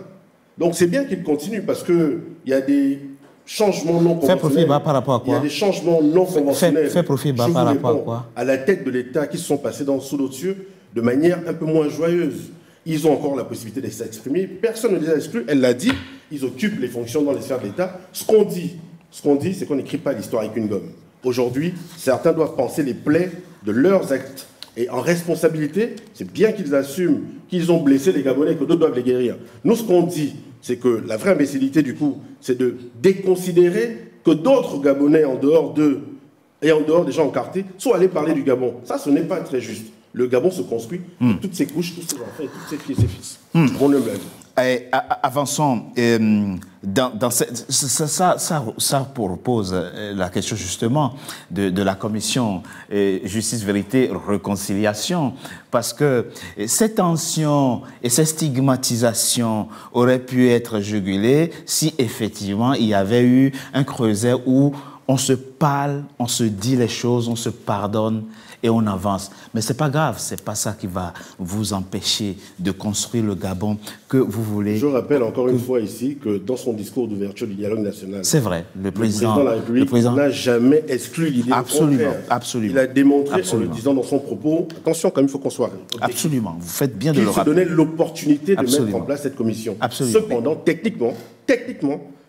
Donc c'est bien qu'il continue parce qu'il y a des changements non conventionnels. Fait profit bas par rapport à quoi? Il y a des changements non conventionnels. Fait profit bas par rapport à quoi? À la tête de l'État qui se sont passés sous nos cieux de manière un peu moins joyeuse. Ils ont encore la possibilité de s'exprimer. Personne ne les a exclus. Elle l'a dit. Ils occupent les fonctions dans les sphères de l'État. Ce qu'on dit, c'est qu'on n'écrit pas l'histoire avec une gomme. Aujourd'hui, certains doivent penser les plaies de leurs actes. Et en responsabilité, c'est bien qu'ils assument qu'ils ont blessé les Gabonais et que d'autres doivent les guérir. Nous, ce qu'on dit, c'est que la vraie imbécilité, du coup, c'est de déconsidérer que d'autres Gabonais, en dehors d'eux et en dehors des gens encartés, sont allés parler du Gabon. Ça, ce n'est pas très juste. Le Gabon se construit de toutes ses couches, tous ses enfants, toutes ses filles et ses fils. On le même. Avançons. Ça propose la question justement de la commission Justice, Vérité, Réconciliation, parce que ces tensions et ces stigmatisations auraient pu être jugulées si effectivement il y avait eu un creuset où on se parle, on se dit les choses, on se pardonne et on avance. Mais ce n'est pas grave, ce n'est pas ça qui va vous empêcher de construire le Gabon que vous voulez. Je rappelle encore une fois ici que dans son discours d'ouverture du dialogue national, c'est vrai, le président de la République n'a jamais exclu l'idée. Absolument. Il a démontré en le disant dans son propos, attention quand même, il faut qu'on soit objectif. Absolument, vous faites bien de le rappeler. Il se donnait l'opportunité de mettre en place cette commission. Absolument. Cependant, techniquement,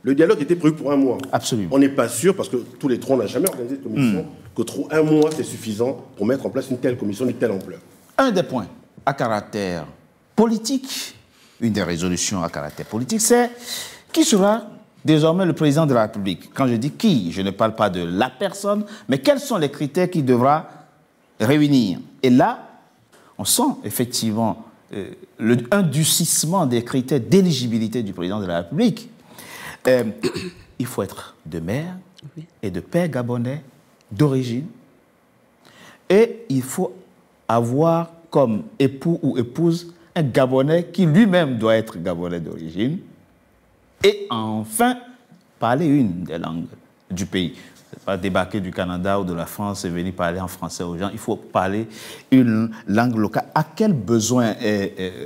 le dialogue était prévu pour un mois. Absolument. On n'est pas sûr, parce que tous les trois, on n'a jamais organisé de commission, que trop un mois, c'est suffisant pour mettre en place une telle commission de telle ampleur. Un des points à caractère politique, une des résolutions à caractère politique, c'est qui sera désormais le président de la République. Quand je dis qui, je ne parle pas de la personne, mais quels sont les critères qu'il devra réunir. Et là, on sent effectivement un durcissement des critères d'éligibilité du président de la République. Il faut être de mère et de père gabonais d'origine. Et il faut avoir comme époux ou épouse un Gabonais qui lui-même doit être Gabonais d'origine. Et enfin, parler une des langues du pays. Pas débarquer du Canada ou de la France et venir parler en français aux gens. Il faut parler une langue locale. À quel besoin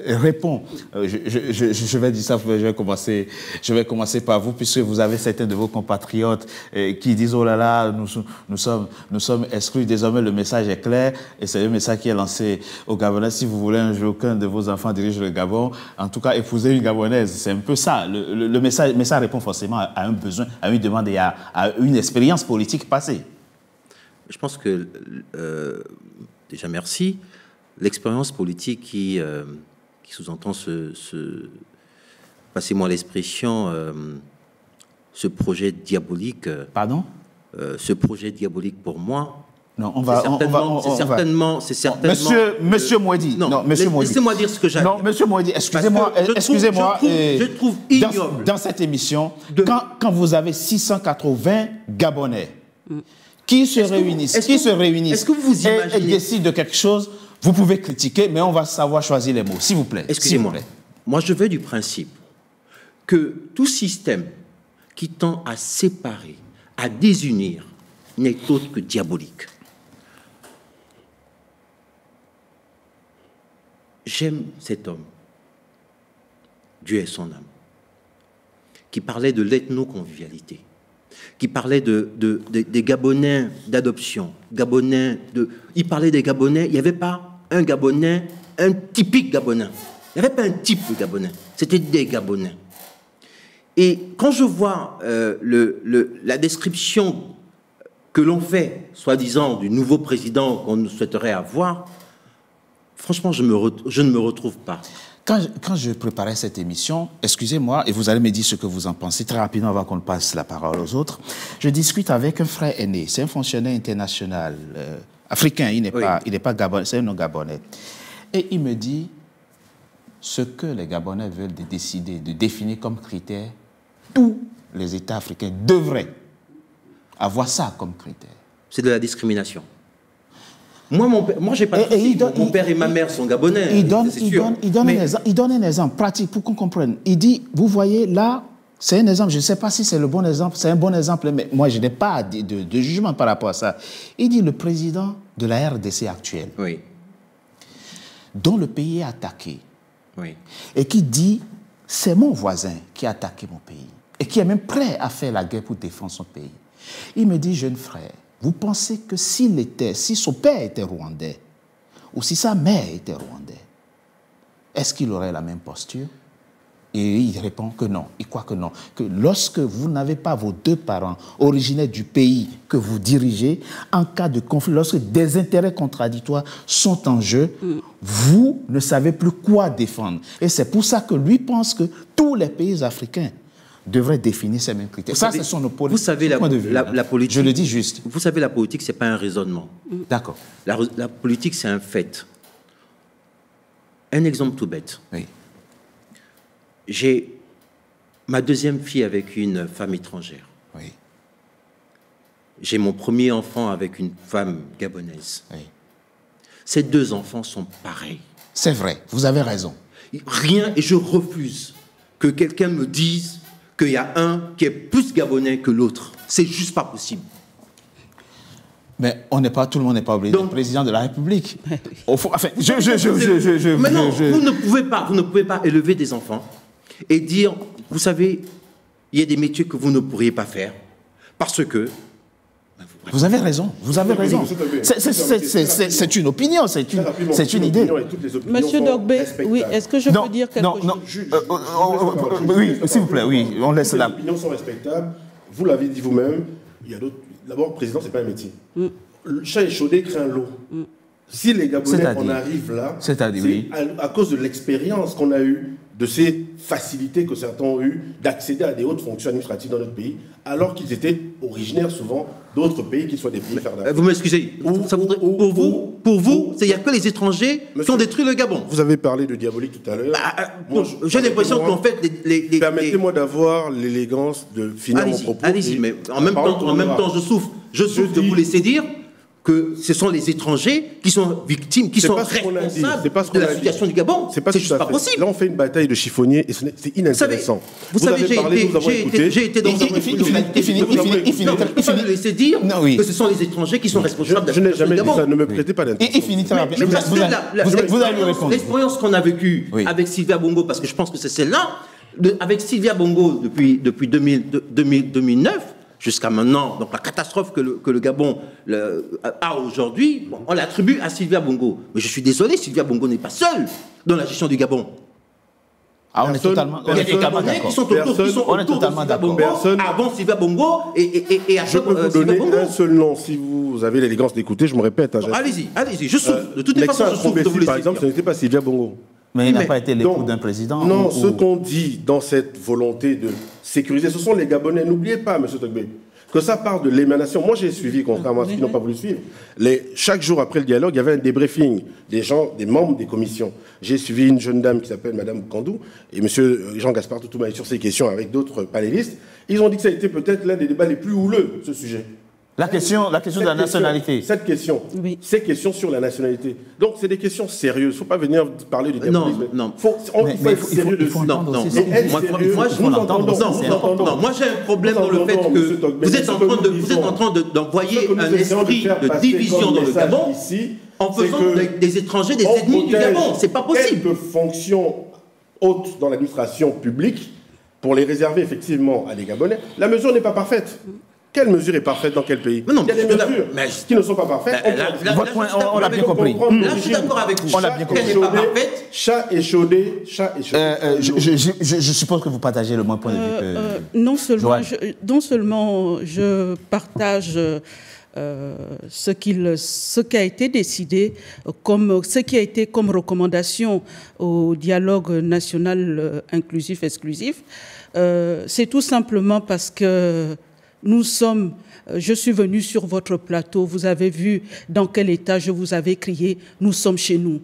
répond je vais dire ça, je vais commencer par vous, puisque vous avez certains de vos compatriotes qui disent « Oh là là, nous sommes exclus. » Désormais, le message est clair et c'est le message qui est lancé aux Gabonais. Si vous voulez un jour qu'un de vos enfants dirige le Gabon, en tout cas, épousez une Gabonaise. C'est un peu ça. Le message, mais ça répond forcément à un besoin, à une demande et à une expérience politique passée. Je pense que, déjà merci, l'expérience politique qui sous-entend passez-moi l'expression, ce projet diabolique. Pardon? Ce projet diabolique pour moi. Non, c'est certainement. Monsieur Mouedi. Non, monsieur Mouedi. Laissez-moi dire ce que j'ai. Non, monsieur Mouedi, excusez-moi. Je trouve ignoble. Dans cette émission, quand vous avez 680 Gabonais qui se réunissent, est-ce que vous imaginez, et décident de quelque chose, vous pouvez critiquer, mais on va savoir choisir les mots, s'il vous plaît. Excusez-moi. Moi, je vais du principe que tout système qui tend à séparer, à désunir, n'est autre que diabolique. J'aime cet homme, Dieu est son âme, qui parlait de l'ethno-convivialité, qui parlait des Gabonais d'adoption, il parlait des Gabonais, il n'y avait pas un Gabonais, un typique Gabonais. Il n'y avait pas un type de Gabonais, c'était des Gabonais. Et quand je vois la description que l'on fait, soi-disant, du nouveau président qu'on souhaiterait avoir, franchement, je ne me retrouve pas. Quand je préparais cette émission, excusez-moi, et vous allez me dire ce que vous en pensez très rapidement avant qu'on passe la parole aux autres, je discute avec un frère aîné, c'est un fonctionnaire international africain, il n'est pas gabonais, c'est un non-gabonais. Et il me dit ce que les Gabonais veulent décider, de définir comme critère, tous les États africains devraient avoir ça comme critère. C'est de la discrimination. Moi j'ai pas de souci. Mon père et ma mère sont gabonais. Il donne un exemple pratique pour qu'on comprenne. Il dit, vous voyez, là, c'est un exemple, je ne sais pas si c'est le bon exemple, c'est un bon exemple, mais moi je n'ai pas de jugement par rapport à ça. Il dit, le président de la RDC actuelle, dont le pays est attaqué, et qui dit, c'est mon voisin qui a attaqué mon pays, et qui est même prêt à faire la guerre pour défendre son pays. Il me dit, jeune frère, vous pensez que si son père était rwandais, ou si sa mère était rwandaise, est-ce qu'il aurait la même posture? Et il répond que non, il croit que non. Que lorsque vous n'avez pas vos deux parents originaires du pays que vous dirigez, en cas de conflit, lorsque des intérêts contradictoires sont en jeu, vous ne savez plus quoi défendre. Et c'est pour ça que lui pense que tous les pays africains devrait définir ces mêmes critères. Ça, ce sont nos politiques. Vous savez, la politique... Je le dis juste. Vous savez, la politique, ce n'est pas un raisonnement. D'accord. La politique, c'est un fait. Un exemple tout bête. Oui. J'ai ma deuxième fille avec une femme étrangère. Oui. J'ai mon premier enfant avec une femme gabonaise. Oui. Ces deux enfants sont pareils. C'est vrai, vous avez raison. Rien, et je refuse que quelqu'un me dise qu'il y a un qui est plus gabonais que l'autre. C'est juste pas possible. Mais tout le monde n'est pas obligé d'être président de la République. Enfin, mais non, vous ne pouvez pas élever des enfants et dire, vous savez, il y a des métiers que vous ne pourriez pas faire parce que... Vous avez raison, vous avez raison. C'est une opinion, c'est une idée. Monsieur Dogbé, oui, est-ce que je peux dire quelque chose? Oui, s'il vous plaît, oui, on laisse là. Les opinions sont respectables. Vous l'avez dit vous-même, il y a d'autres... D'abord, président, ce n'est pas un métier. le chat échaudé craint l'eau. Si les Gabonais en arrivent là, c'est à cause de l'expérience qu'on a eue, de ces facilités que certains ont eues d'accéder à des hautes fonctions administratives dans notre pays, alors qu'ils étaient originaires souvent d'autres pays, qu'ils soient des pays fermés. Vous m'excusez, pour vous, il n'y a que les étrangers qui ont détruit le Gabon. Vous avez parlé de diabolique tout à l'heure. J'ai l'impression qu'en fait... Permettez-moi d'avoir l'élégance de finir mon propos. Allez-y, mais en même temps, je souffre de vous laisser dire que ce sont les étrangers qui sont victimes, qui sont responsables de la situation du Gabon. C'est juste pas possible. Là, on fait une bataille de chiffonniers et c'est inintéressant. Vous savez, j'ai été dans un... Il faut laisser dire que ce sont les étrangers qui sont responsables de la situation du Gabon. Je n'ai jamais dit ça, ne me prêtez pas d'intention. Vous allez nous répondre. L'expérience qu'on a vécue avec Sylvia Bongo, parce que je pense que c'est celle-là, avec Sylvia Bongo depuis 2009, jusqu'à maintenant, donc la catastrophe que le Gabon a aujourd'hui, on l'attribue à Sylvia Bongo. Mais je suis désolé, Sylvia Bongo n'est pas seule dans la gestion du Gabon. Ah, on est totalement d'accord. Il y a des Gabonais qui sont autour de Sylvia Bongo, avant Sylvia Bongo et après je peux vous donner un seul nom, si vous avez l'élégance d'écouter, je me répète. Allez-y, je souffre. De toute façon, je souffre de vous laisser. Par exemple, ce n'était pas Sylvia Bongo. Mais il n'a pas été l'époux d'un président. Non, ce qu'on dit dans cette volonté de sécuriser, ce sont les Gabonais. N'oubliez pas, M. Togbe, que ça part de l'émanation. Moi, j'ai suivi, contrairement à ceux qui n'ont pas voulu suivre, chaque jour après le dialogue, il y avait un débriefing des membres des commissions. J'ai suivi une jeune dame qui s'appelle Mme Kandou et M. Jean-Gaspard Toutouma sur ces questions avec d'autres panélistes. Ils ont dit que ça a été peut-être l'un des débats les plus houleux, ce sujet. La question de la nationalité. Ces questions sur la nationalité. Donc, c'est des questions sérieuses. Il ne faut pas venir parler de diabolisme. Non. Il faut être sérieux dessus. Non. Moi, j'ai un problème dans le fait que vous êtes en train d'envoyer un esprit de division dans le Gabon en faisant des étrangers des ennemis du Gabon. C'est pas possible. Quelques fonctions hautes dans l'administration publique pour les réserver effectivement à des Gabonais. La mesure n'est pas parfaite. Quelle mesure est parfaite dans quel pays? Il y a des mesures qui ne sont pas parfaites. Votre point, on l'a bien compris. Là, je suis d'accord avec vous. On l'a bien compris. Chat échaudé. Je suppose que vous partagez le même point de vue que... Non seulement je partage ce qui a été décidé, ce qui a été comme recommandation au dialogue national inclusif-exclusif, c'est tout simplement parce que je suis venue sur votre plateau, vous avez vu dans quel état je vous avais crié, nous sommes chez nous.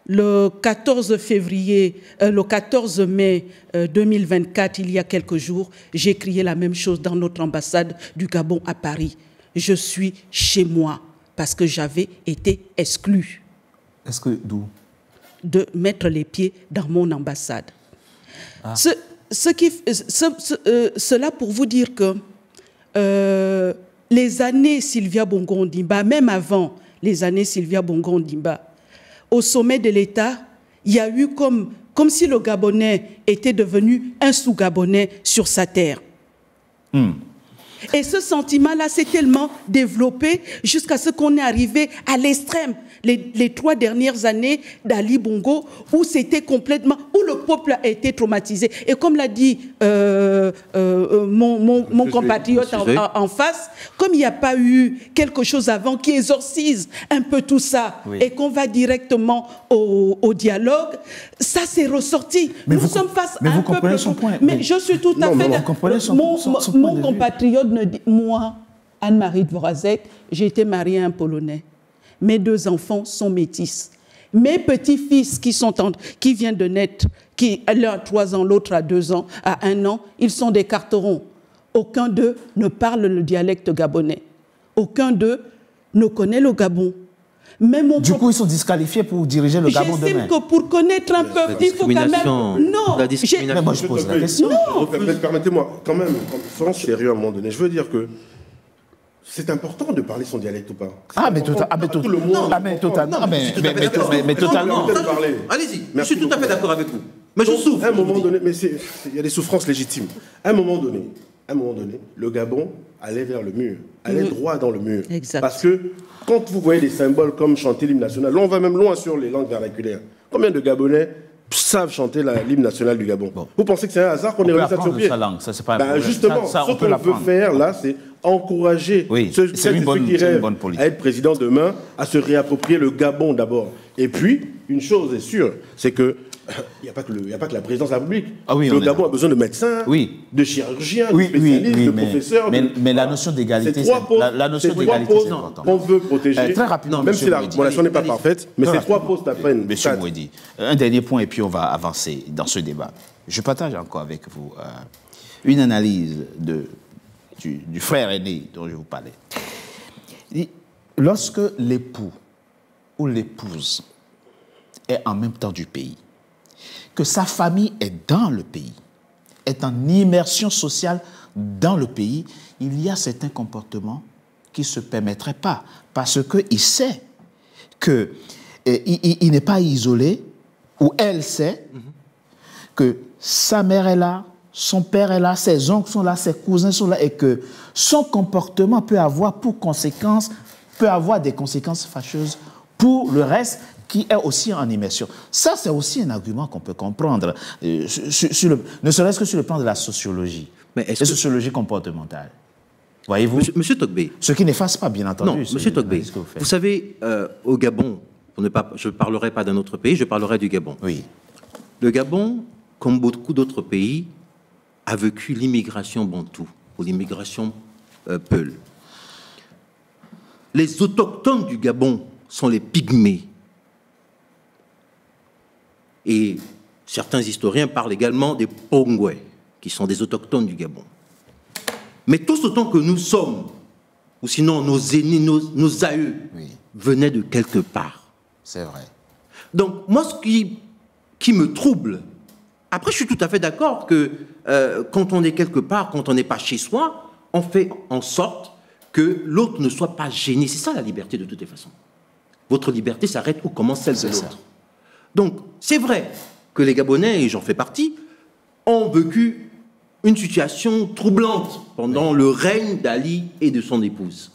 Le 14 mai 2024, il y a quelques jours, j'ai crié la même chose dans notre ambassade du Gabon à Paris. Je suis chez moi parce que j'avais été exclue. Est-ce que d'où? De mettre les pieds dans mon ambassade. Ah. Cela pour vous dire que les années Sylvia Bongo Ondimba, même avant les années Sylvia Bongo Ondimba, au sommet de l'État, il y a eu comme si le Gabonais était devenu un sous-Gabonais sur sa terre. Et ce sentiment-là s'est tellement développé jusqu'à ce qu'on est arrivé à l'extrême. Les 3 dernières années d'Ali Bongo, où c'était complètement, où le peuple a été traumatisé. Et comme l'a dit mon compatriote en face, comme il n'y a pas eu quelque chose avant qui exorcise un peu tout ça, et qu'on va directement au dialogue, ça s'est ressorti. Nous sommes face à un peuple... Mais je suis tout à fait... Mon compatriote me dit, moi, Anne-Marie Dvorazek, j'ai été mariée à un Polonais. Mes 2 enfants sont métis. Mes petits-fils qui viennent de naître, l'un a 3 ans, l'autre a 2 ans, à 1 an, ils sont des carterons. Aucun d'eux ne parle le dialecte gabonais. Aucun d'eux ne connaît le Gabon. Du coup, ils sont disqualifiés pour diriger le Gabon demain. J'estime que pour connaître un peuple, il faut quand même... Non, mais moi, je pose la question. Permettez-moi, quand même, soyons sérieux à un moment donné. Je veux dire que c'est important de parler son dialecte ou pas. Totalement. Allez-y, je suis tout à fait d'accord avec vous. Mais je souffre. À un moment donné, il y a des souffrances légitimes. À un moment donné, le Gabon allait vers le mur, allait droit dans le mur. Exact. Parce que quand vous voyez des symboles comme chanter l'hymne national, là on va même loin sur les langues vernaculaires. Combien de Gabonais savent chanter l'hymne national du Gabon? Vous pensez que c'est un hasard qu'on ait réussi à sur pied? Sa langue, ça c'est pas un problème. Justement, ce qu'on veut faire là, c'est encourager ceux qui rêvent à être président demain à se réapproprier le Gabon d'abord. Et puis, une chose est sûre, c'est que il n'y a pas que la présidence de la République. Le Gabon a besoin de médecins, de chirurgiens, de spécialistes, de professeurs. Mais la notion d'égalité, c'est important. On veut protéger. Très rapidement, même si la relation n'est pas parfaite, mais ces 3 postes à peine. Monsieur Mouedi, un dernier point et puis on va avancer dans ce débat. Je partage encore avec vous une analyse du frère aîné dont je vous parlais. Lorsque l'époux ou l'épouse est en même temps du pays, que sa famille est dans le pays, est en immersion sociale dans le pays, il y a certains comportements qui ne se permettraient pas parce qu'il sait qu'il n'est pas isolé, ou elle sait que sa mère est là, son père est là, ses oncles sont là, ses cousins sont là, et que son comportement peut avoir des conséquences fâcheuses pour le reste qui est aussi en immersion. Ça, c'est aussi un argument qu'on peut comprendre, ne serait-ce que sur le plan de la sociologie, la sociologie comportementale. Voyez-vous, Monsieur Togbe. Ce qui n'efface pas, bien entendu. Non, Monsieur Togbe, vous savez, au Gabon, je ne parlerai pas d'un autre pays, je parlerai du Gabon. Oui. Le Gabon, comme beaucoup d'autres pays, a vécu l'immigration bantou, ou l'immigration peul. Les autochtones du Gabon sont les pygmées. Et certains historiens parlent également des Pongwe, qui sont des autochtones du Gabon. Mais tous autant que nous sommes, ou sinon nos aînés, nos aïeux, venaient de quelque part. C'est vrai. Donc, moi, ce qui me trouble, après, je suis tout à fait d'accord que quand on est quelque part, quand on n'est pas chez soi, on fait en sorte que l'autre ne soit pas gêné. C'est ça la liberté de toutes les façons. Votre liberté s'arrête où commence celle de l'autre. Donc, c'est vrai que les Gabonais, et j'en fais partie, ont vécu une situation troublante pendant le règne d'Ali et de son épouse.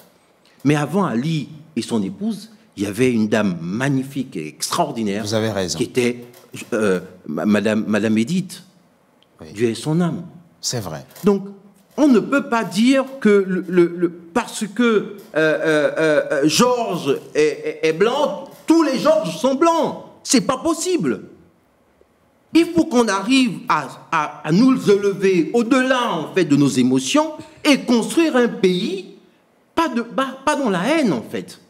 Mais avant Ali et son épouse, il y avait une dame magnifique et extraordinaire. Vous avez raison. Qui était Madame Édith. Dieu est son âme. C'est vrai. Donc, on ne peut pas dire que parce que Georges est blanc, tous les Georges sont blancs. C'est pas possible. Il faut qu'on arrive à nous élever au-delà en fait de nos émotions et construire un pays pas dans la haine en fait,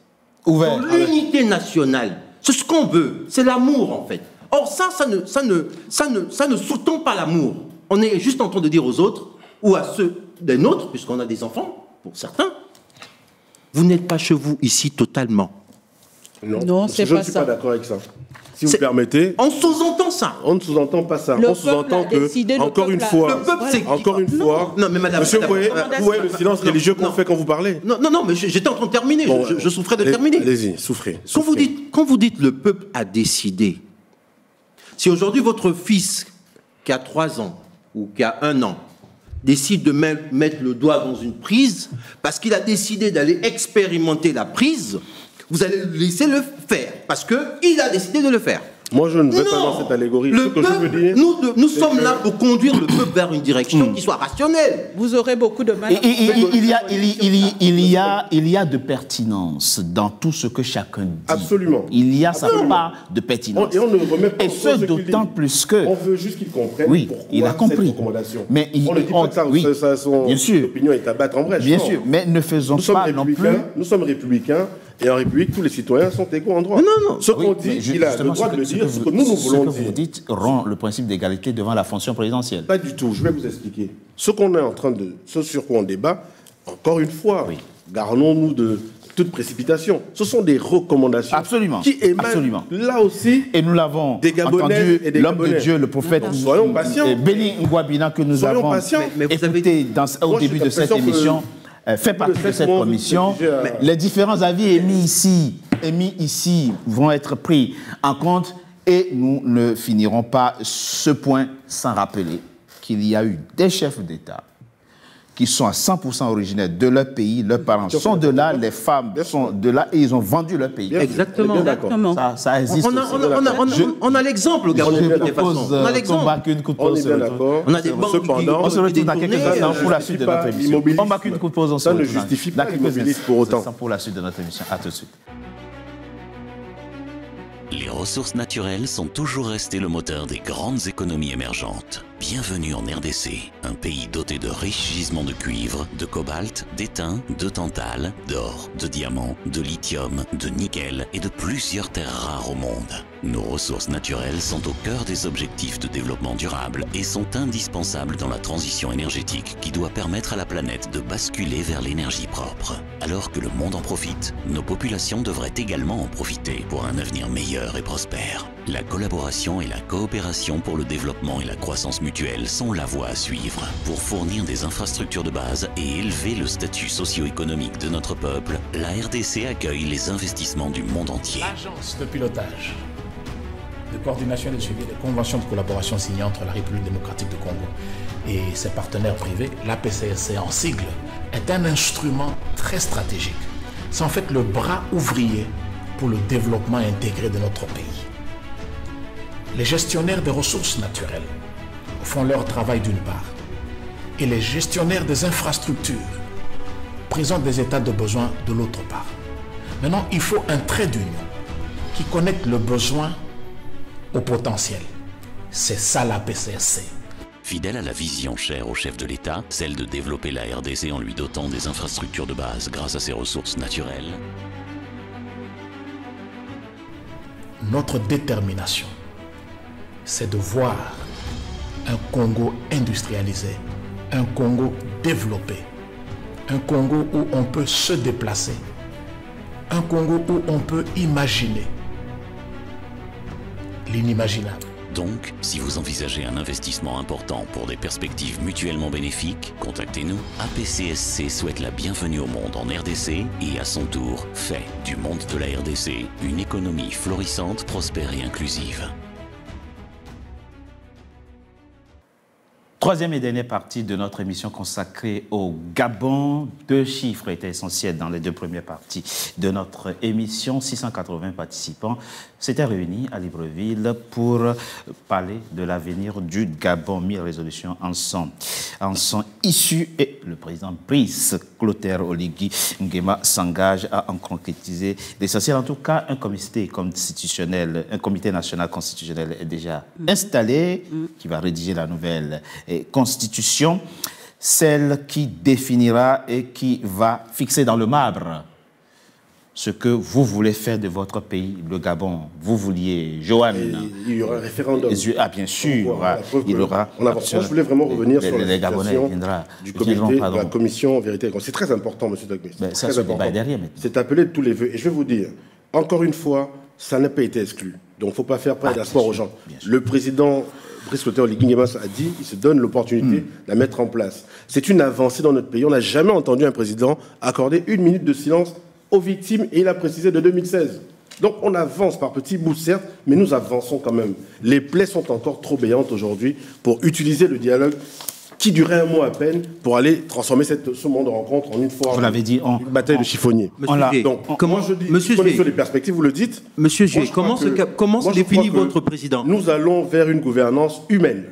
ouvert, dans l'unité nationale. C'est ce qu'on veut, c'est l'amour en fait. Or ça ne sous-tend pas l'amour. On est juste en train de dire aux autres ou à ceux des nôtres, puisqu'on a des enfants pour certains, vous n'êtes pas chez vous ici totalement. Non, c'est pas ça. Je ne suis pas d'accord avec ça. Si vous permettez. On sous-entend ça. On ne sous-entend pas ça. On sous-entend que, encore une fois, non, mais madame, monsieur, vous voyez le silence religieux qu'on fait quand vous parlez. Non, mais j'étais en train de terminer. Bon, je souffrais de terminer. Allez-y, souffrez. Quand vous dites le peuple a décidé, si aujourd'hui votre fils, qui a 3 ans ou qui a 1 an, décide de mettre le doigt dans une prise, parce qu'il a décidé d'aller expérimenter la prise, vous allez le laisser le faire, parce qu'il a décidé de le faire. Moi, je ne vais pas dans cette allégorie. Ce que je veux dire, nous sommes là pour conduire le peuple vers une direction qui soit rationnelle. Vous aurez beaucoup de mal. Il y a de pertinence dans tout ce que chacun dit. Absolument. Il y a sa part de pertinence. Et on ne remet pas et ce d'autant plus que... On veut juste qu'il comprenne pourquoi il a compris. Cette recommandation. Mais on ne dit pas que ça son opinion est à battre en brèche. Bien sûr, mais ne faisons pas non plus... Nous sommes républicains. Et en République, tous les citoyens sont égaux en droit. Non. Ce qu'on dit, il a le droit de le dire, ce que nous voulons dire. Ce que vous dites rend le principe d'égalité devant la fonction présidentielle. Pas du tout, je vais vous expliquer. Ce sur quoi on débat, encore une fois, gardons-nous de toute précipitation. Ce sont des recommandations qui émanent là aussi. Et nous l'avons entendu, l'homme de Dieu, le prophète Béni Ngouabina, que nous avons écouté au début de cette émission. Fait partie de cette commission. Les différents avis émis ici vont être pris en compte et nous ne finirons pas ce point sans rappeler qu'il y a eu des chefs d'État qui sont à 100% originaires de leur pays, leurs parents sont de là, les femmes sont de là et ils ont vendu leur pays. Exactement. Ça existe. On a l'exemple au Gabon de toute façon. On a l'exemple. On est bien d'accord. On a des banques on se retrouve dans quelques instants pour la suite de notre émission. On marque une coup de pause, on se retrouve. Ça ne justifie pas l'immobilisme pour autant. Pour la suite de notre émission. À tout de suite. Les ressources naturelles sont toujours restées le moteur des grandes économies émergentes. Bienvenue en RDC, un pays doté de riches gisements de cuivre, de cobalt, d'étain, de tantale, d'or, de diamants, de lithium, de nickel et de plusieurs terres rares au monde. Nos ressources naturelles sont au cœur des objectifs de développement durable et sont indispensables dans la transition énergétique qui doit permettre à la planète de basculer vers l'énergie propre. Alors que le monde en profite, nos populations devraient également en profiter pour un avenir meilleur et prospère. La collaboration et la coopération pour le développement et la croissance mutuelle sont la voie à suivre pour fournir des infrastructures de base et élever le statut socio-économique de notre peuple. La RDC accueille les investissements du monde entier. L'agence de pilotage, de coordination et de suivi des conventions de collaboration signées entre la République démocratique du Congo et ses partenaires privés, l'APCSC en sigle, est un instrument très stratégique. C'est en fait le bras ouvrier pour le développement intégré de notre pays. Les gestionnaires des ressources naturelles font leur travail d'une part, et les gestionnaires des infrastructures présentent des états de besoin de l'autre part. Maintenant, il faut un trait d'union qui connecte le besoin au potentiel. C'est ça la PCSC. Fidèle à la vision chère au chef de l'État, celle de développer la RDC en lui dotant des infrastructures de base grâce à ses ressources naturelles, notre détermination, c'est de voir un Congo industrialisé, un Congo développé, un Congo où on peut se déplacer, un Congo où on peut imaginer l'inimaginable. Donc, si vous envisagez un investissement important pour des perspectives mutuellement bénéfiques, contactez-nous. APCSC souhaite la bienvenue au monde en RDC et à son tour fait du monde de la RDC une économie florissante, prospère et inclusive. Troisième et dernière partie de notre émission consacrée au Gabon. 2 chiffres étaient essentiels dans les 2 premières parties de notre émission. 680 participants s'étaient réunis à Libreville pour parler de l'avenir du Gabon. 1000 résolutions en sont issues et le président Brice Clotaire Oligui Nguema s'engage à en concrétiser l'essentiel. En tout cas, un comité constitutionnel, un comité national constitutionnel est déjà installé qui va rédiger la nouvelle constitution, celle qui définira et qui va fixer dans le marbre ce que vous voulez faire de votre pays, le Gabon. Vous vouliez, Johan. Il y aura un référendum. Ah, bien sûr. Il y aura. Je voulais vraiment revenir sur les Gabonais du comité de la commission Vérité. C'est très important, M. Dogmis. Ça, c'est débat derrière. C'est appelé de tous les vœux. Et je vais vous dire, encore une fois, ça n'a pas été exclu. Donc, il ne faut pas faire près d'asseoir aux gens. Le président Brice Clotaire Oligui Nguema a dit, il se donne l'opportunité de la mettre en place. C'est une avancée dans notre pays. On n'a jamais entendu un président accorder 1 minute de silence aux victimes, et il a précisé de 2016. Donc on avance par petits bouts, certes, mais nous avançons quand même. Les plaies sont encore trop béantes aujourd'hui pour utiliser le dialogue qui durait 1 mois à peine pour aller transformer ce monde de rencontre en une fois. Vous l'avez dit, une bataille de chiffonniers. Comment je dis, sur les perspectives, vous le dites. Monsieur Jué, comment se définit votre président? Nous allons vers une gouvernance humaine,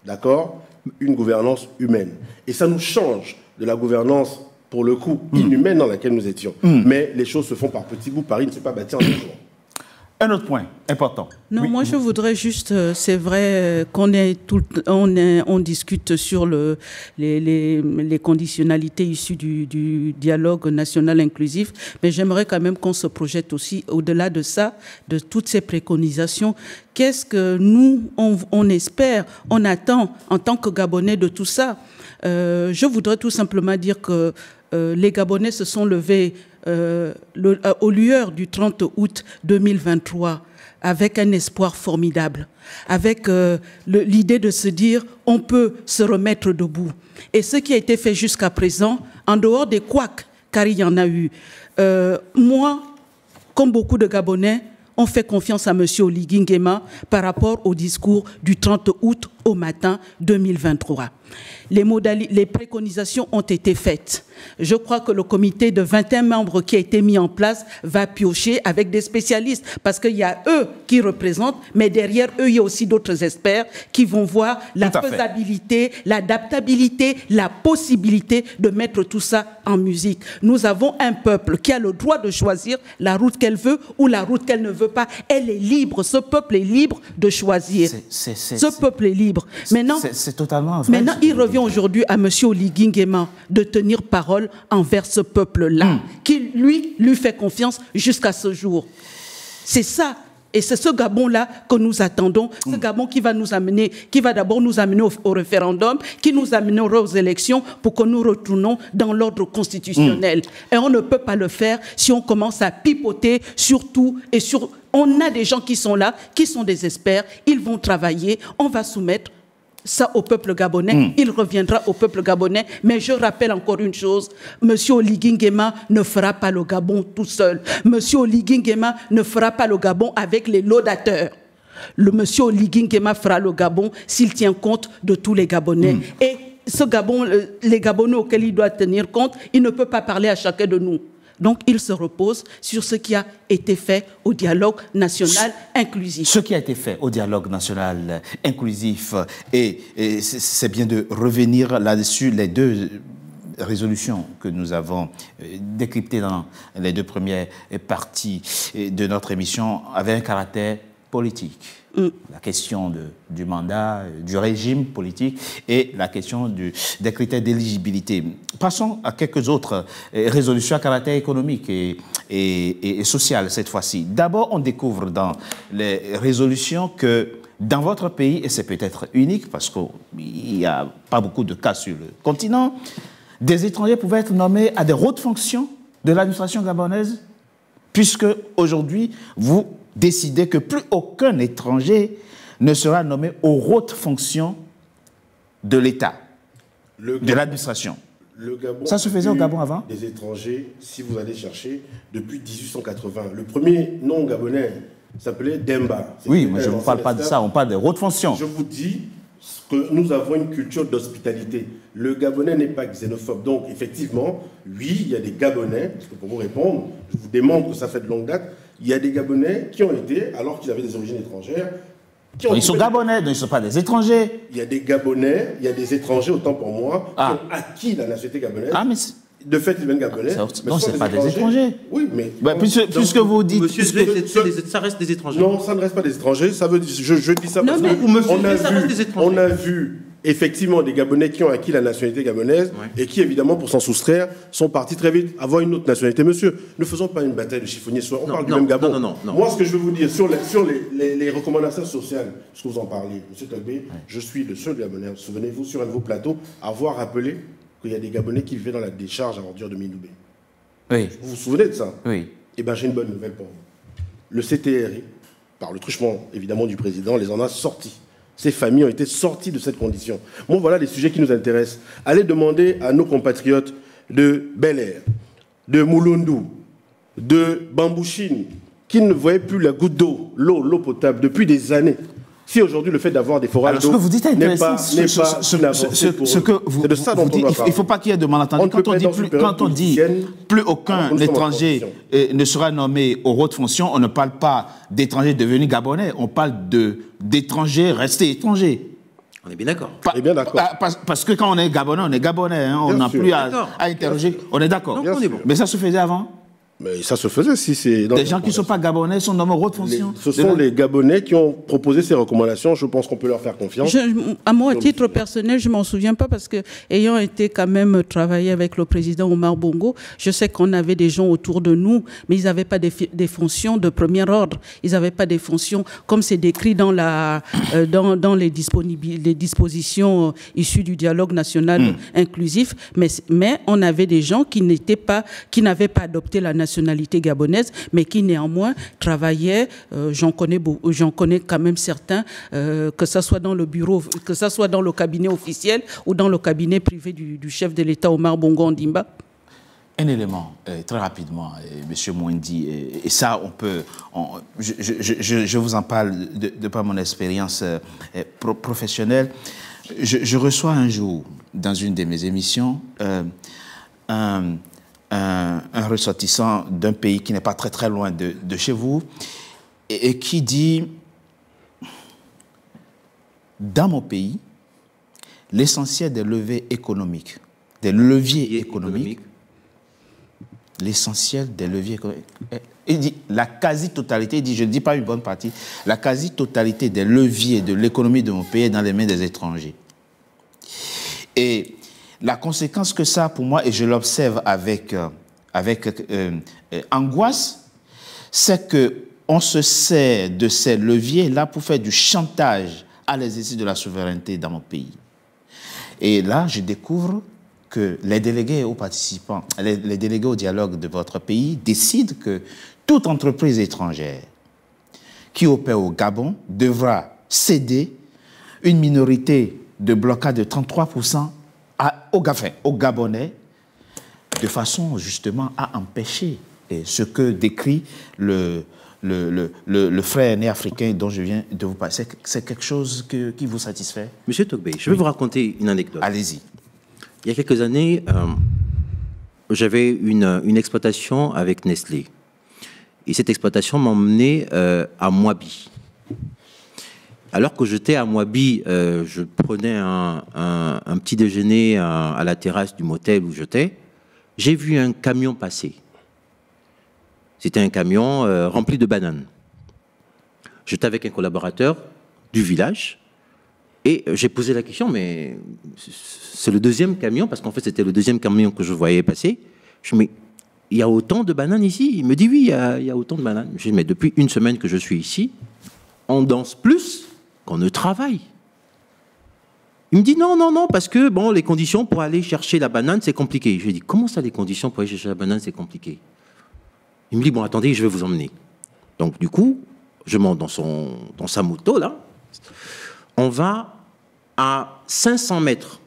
d'accord? Une gouvernance humaine. Et ça nous change de la gouvernance, pour le coup, inhumaine dans laquelle nous étions. Mais les choses se font par petits bouts. Paris ne s'est pas bâti en 2 jours. Un autre point important. Non, moi je voudrais juste, c'est vrai on discute sur les conditionnalités issues du dialogue national inclusif, mais j'aimerais quand même qu'on se projette aussi au-delà de ça, de toutes ces préconisations. Qu'est-ce que nous, on espère, on attend en tant que Gabonais de tout ça? Je voudrais tout simplement dire que les Gabonais se sont levés aux lueurs du 30 août 2023 avec un espoir formidable, avec l'idée de se dire on peut se remettre debout. Et ce qui a été fait jusqu'à présent, en dehors des couacs, car il y en a eu, moi, comme beaucoup de Gabonais, on fait confiance à M. Oligui Nguema par rapport au discours du 30 août au matin 2023. Les préconisations ont été faites. Je crois que le comité de 21 membres qui a été mis en place va piocher avec des spécialistes parce qu'il y a eux qui représentent, mais derrière eux, il y a aussi d'autres experts qui vont voir la faisabilité, l'adaptabilité, la possibilité de mettre tout ça en musique. Nous avons un peuple qui a le droit de choisir la route qu'elle veut ou la route qu'elle ne veut pas. Elle est libre. Ce peuple est libre de choisir. Ce peuple est libre. Maintenant, c'est totalement vrai. Maintenant, il revient aujourd'hui à M. Oligui Nguema de tenir parole envers ce peuple-là, qui, lui fait confiance jusqu'à ce jour. C'est ça. Et c'est ce Gabon-là que nous attendons, ce Gabon qui va nous amener, qui va d'abord nous amener au référendum, qui nous amènera aux élections pour que nous retournons dans l'ordre constitutionnel. Et on ne peut pas le faire si on commence à pipoter sur tout et sur... On a des gens qui sont là, qui sont des experts, ils vont travailler, on va soumettre ça au peuple gabonais, il reviendra au peuple gabonais. Mais je rappelle encore une chose, M. Oligui Nguema ne fera pas le Gabon tout seul. M. Oligui Nguema ne fera pas le Gabon avec les laudateurs. Le M. Oligui Nguema fera le Gabon s'il tient compte de tous les Gabonais. Et ce Gabon, les Gabonais auxquels il doit tenir compte, il ne peut pas parler à chacun de nous. Donc, il se repose sur ce qui a été fait au dialogue national inclusif. Ce qui a été fait au dialogue national inclusif, et c'est bien de revenir là-dessus, les deux résolutions que nous avons décryptées dans les deux premières parties de notre émission avaient un caractère politique. La question du mandat, du régime politique et la question des critères d'éligibilité. Passons à quelques autres résolutions à caractère économique et social cette fois-ci. D'abord, on découvre dans les résolutions que dans votre pays, et c'est peut-être unique parce qu'il n'y a pas beaucoup de cas sur le continent, des étrangers pouvaient être nommés à des hautes fonctions de l'administration gabonaise, puisque aujourd'hui, vous décidez que plus aucun étranger ne sera nommé aux hautes fonctions de l'État, de l'administration. Ça se faisait au Gabon avant? Des étrangers, si vous allez chercher, depuis 1880. Le premier nom gabonais s'appelait Demba. Oui, mais je ne vous parle pas de ça, on parle des hautes fonctions. Je vous dis que nous avons une culture d'hospitalité. Le Gabonais n'est pas xénophobe. Donc, effectivement, oui, il y a des Gabonais, parce que pour vous répondre, je vous démontre que ça fait de longue date, il y a des Gabonais qui ont été, alors qu'ils avaient des origines étrangères, ils sont Gabonais, donc ils ne sont pas des étrangers. Il y a des Gabonais, il y a des étrangers, autant pour moi, qui ont acquis la nationalité gabonaise. Ah, mais de fait, ils viennent Gabonais. Non, ce n'est pas des étrangers. Oui, mais... puisque vous dites... Monsieur, ça reste des étrangers. Non, ça ne reste pas des étrangers. Ça veut dire, je dis ça parce qu'on a vu effectivement des Gabonais qui ont acquis la nationalité gabonaise et qui, évidemment, pour s'en soustraire, sont partis très vite avoir une autre nationalité. Monsieur, ne faisons pas une bataille de chiffonniers. On parle du même Gabon. Non. Moi, ce que je veux vous dire sur les recommandations sociales, parce que vous en parlez, monsieur Togbe, je suis le seul Gabonais, souvenez-vous, sur un de vos plateaux, à avoir rappelé qu'il y a des Gabonais qui vivaient dans la décharge à ordures de Mindoubé. Oui. Vous vous souvenez de ça? Oui. Eh bien, j'ai une bonne nouvelle pour vous. Le CTRI, par le truchement, évidemment, du président, les en a sortis. Ces familles ont été sorties de cette condition. Bon, voilà les sujets qui nous intéressent. Allez demander à nos compatriotes de Bel Air, de Moulundu, de Bambouchine, qui ne voyaient plus la goutte d'eau, l'eau potable, depuis des années. Si aujourd'hui le fait d'avoir des forages d'eau n'est pas une avancée pour eux, c'est de ça dont on doit parler. Il ne faut pas qu'il y ait de malentendu. Quand on dit plus aucun étranger ne sera nommé aux hautes fonctions, on ne parle pas d'étrangers devenus gabonais, on parle d'étrangers restés étrangers. On est bien d'accord. Parce que quand on est gabonais, hein, on n'a plus à interroger. On est d'accord. Mais ça se faisait avant? Mais ça se faisait si c'est... Des gens qui ne sont pas gabonais sont nommés aux hautes fonctions. Ce sont les Gabonais qui ont proposé ces recommandations. Je pense qu'on peut leur faire confiance. À moi, à titre personnel, je ne m'en souviens pas parce que, ayant été quand même travaillé avec le président Omar Bongo, je sais qu'on avait des gens autour de nous, mais ils n'avaient pas des fonctions de premier ordre. Ils n'avaient pas des fonctions comme c'est décrit dans les dispositions issues du dialogue national inclusif. Mais on avait des gens qui n'avaient pas adopté la nationalité gabonaise, mais qui néanmoins travaillaient, j'en connais quand même certains, que ce soit dans le bureau, que ce soit dans le cabinet officiel ou dans le cabinet privé du chef de l'État Omar Bongo Ondimba. Un élément, très rapidement, M. Mouendi, et ça, on peut... je vous en parle de par mon expérience professionnelle. Je reçois un jour, dans une de mes émissions, un ressortissant d'un pays qui n'est pas très très loin de chez vous, et qui dit, dans mon pays, l'essentiel des leviers économiques, l'essentiel des leviers économiques, il dit la quasi-totalité, il dit, je ne dis pas une bonne partie, la quasi-totalité des leviers de l'économie de mon pays est dans les mains des étrangers. Et la conséquence que ça a pour moi, et je l'observe avec angoisse, c'est qu'on se sert de ces leviers-là pour faire du chantage à l'exercice de la souveraineté dans mon pays. Et là, je découvre que les délégués aux participants, les délégués au dialogue de votre pays décident que toute entreprise étrangère qui opère au Gabon devra céder une minorité de blocage de 33% aux Gabonais, de façon justement à empêcher ce que décrit le frère aîné africain dont je viens de vous passer. C'est quelque chose qui vous satisfait? Monsieur Togbe, je vais vous raconter une anecdote. Allez-y. Il y a quelques années, j'avais une exploitation avec Nestlé. Et cette exploitation m'emmenait à Moabi. Alors que j'étais à Moabi, je prenais un petit déjeuner à la terrasse du motel où j'étais. J'ai vu un camion passer. C'était un camion rempli de bananes. J'étais avec un collaborateur du village et j'ai posé la question, mais c'est le deuxième camion, parce qu'en fait c'était le deuxième camion que je voyais passer. Je me dis, mais il y a autant de bananes ici? Il me dit, oui, il y a autant de bananes. Je dis, mais depuis une semaine que je suis ici, on danse plus qu'on ne travaille. Il me dit, non, parce que bon, les conditions pour aller chercher la banane, c'est compliqué. Je lui dis, comment ça, les conditions pour aller chercher la banane, c'est compliqué? Il me dit, bon, attendez, je vais vous emmener. Donc, du coup, je monte dans sa moto, là. On va à 500 mètres,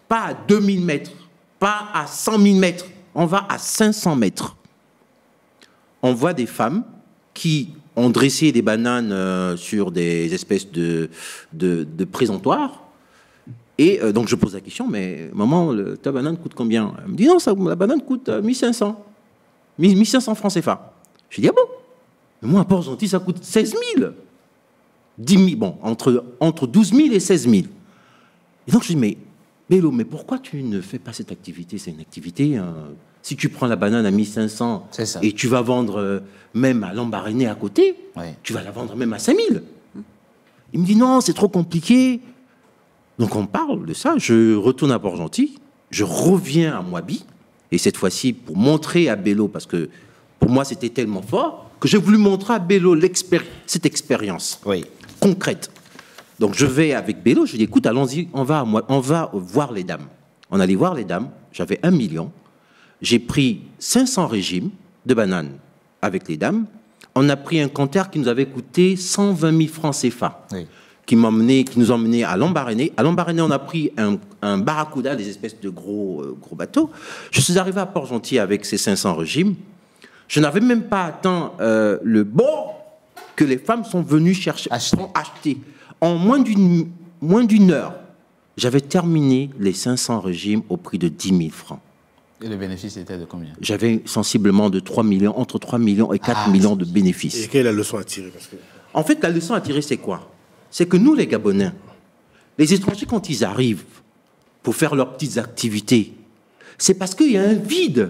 pas à 2000 mètres, pas à 100 000 mètres. On va à 500 mètres. On voit des femmes qui ont dressé des bananes sur des espèces de présentoirs. Et donc, je pose la question, mais maman, ta banane coûte combien? Elle me dit, non, la banane coûte 1500. 1500 francs CFA. Je dis, ah bon? Mais moi, à Port-Gentil, ça coûte 16 000. 10 000, bon, entre 12 000 et 16 000. Et donc, je dis, mais Bello, mais pourquoi tu ne fais pas cette activité? C'est une activité, si tu prends la banane à 1500 et tu vas vendre même à Lambaréné à côté, tu vas la vendre même à 5 000. Il me dit, non, c'est trop compliqué. Donc, on parle de ça. Je retourne à Port-Gentil, je reviens à Moabi. Et cette fois-ci, pour montrer à Bello, parce que pour moi, c'était tellement fort, que j'ai voulu montrer à Bello cette expérience concrète. Donc, je vais avec Bello, je dis, écoute, allons-y, on va voir les dames. On allait voir les dames, j'avais 1 million. J'ai pris 500 régimes de bananes avec les dames. On a pris un compteur qui nous avait coûté 120 000 francs CFA. Oui. Qui nous a emmenés à Lambaréné. À Lambaréné, on a pris un barracuda, des espèces de gros bateaux. Je suis arrivé à Port-Gentil avec ces 500 régimes. Je n'avais même pas atteint le bord que les femmes sont venues acheter. En moins d'une heure, j'avais terminé les 500 régimes au prix de 10 000 francs. Et le bénéfice était de combien? J'avais sensiblement de 3 millions, entre 3 millions et 4 millions de bénéfices. Et quelle est la leçon à tirer? En fait, la leçon à tirer, c'est quoi? C'est que nous, les Gabonais, les étrangers, quand ils arrivent pour faire leurs petites activités, c'est parce qu'il y a un vide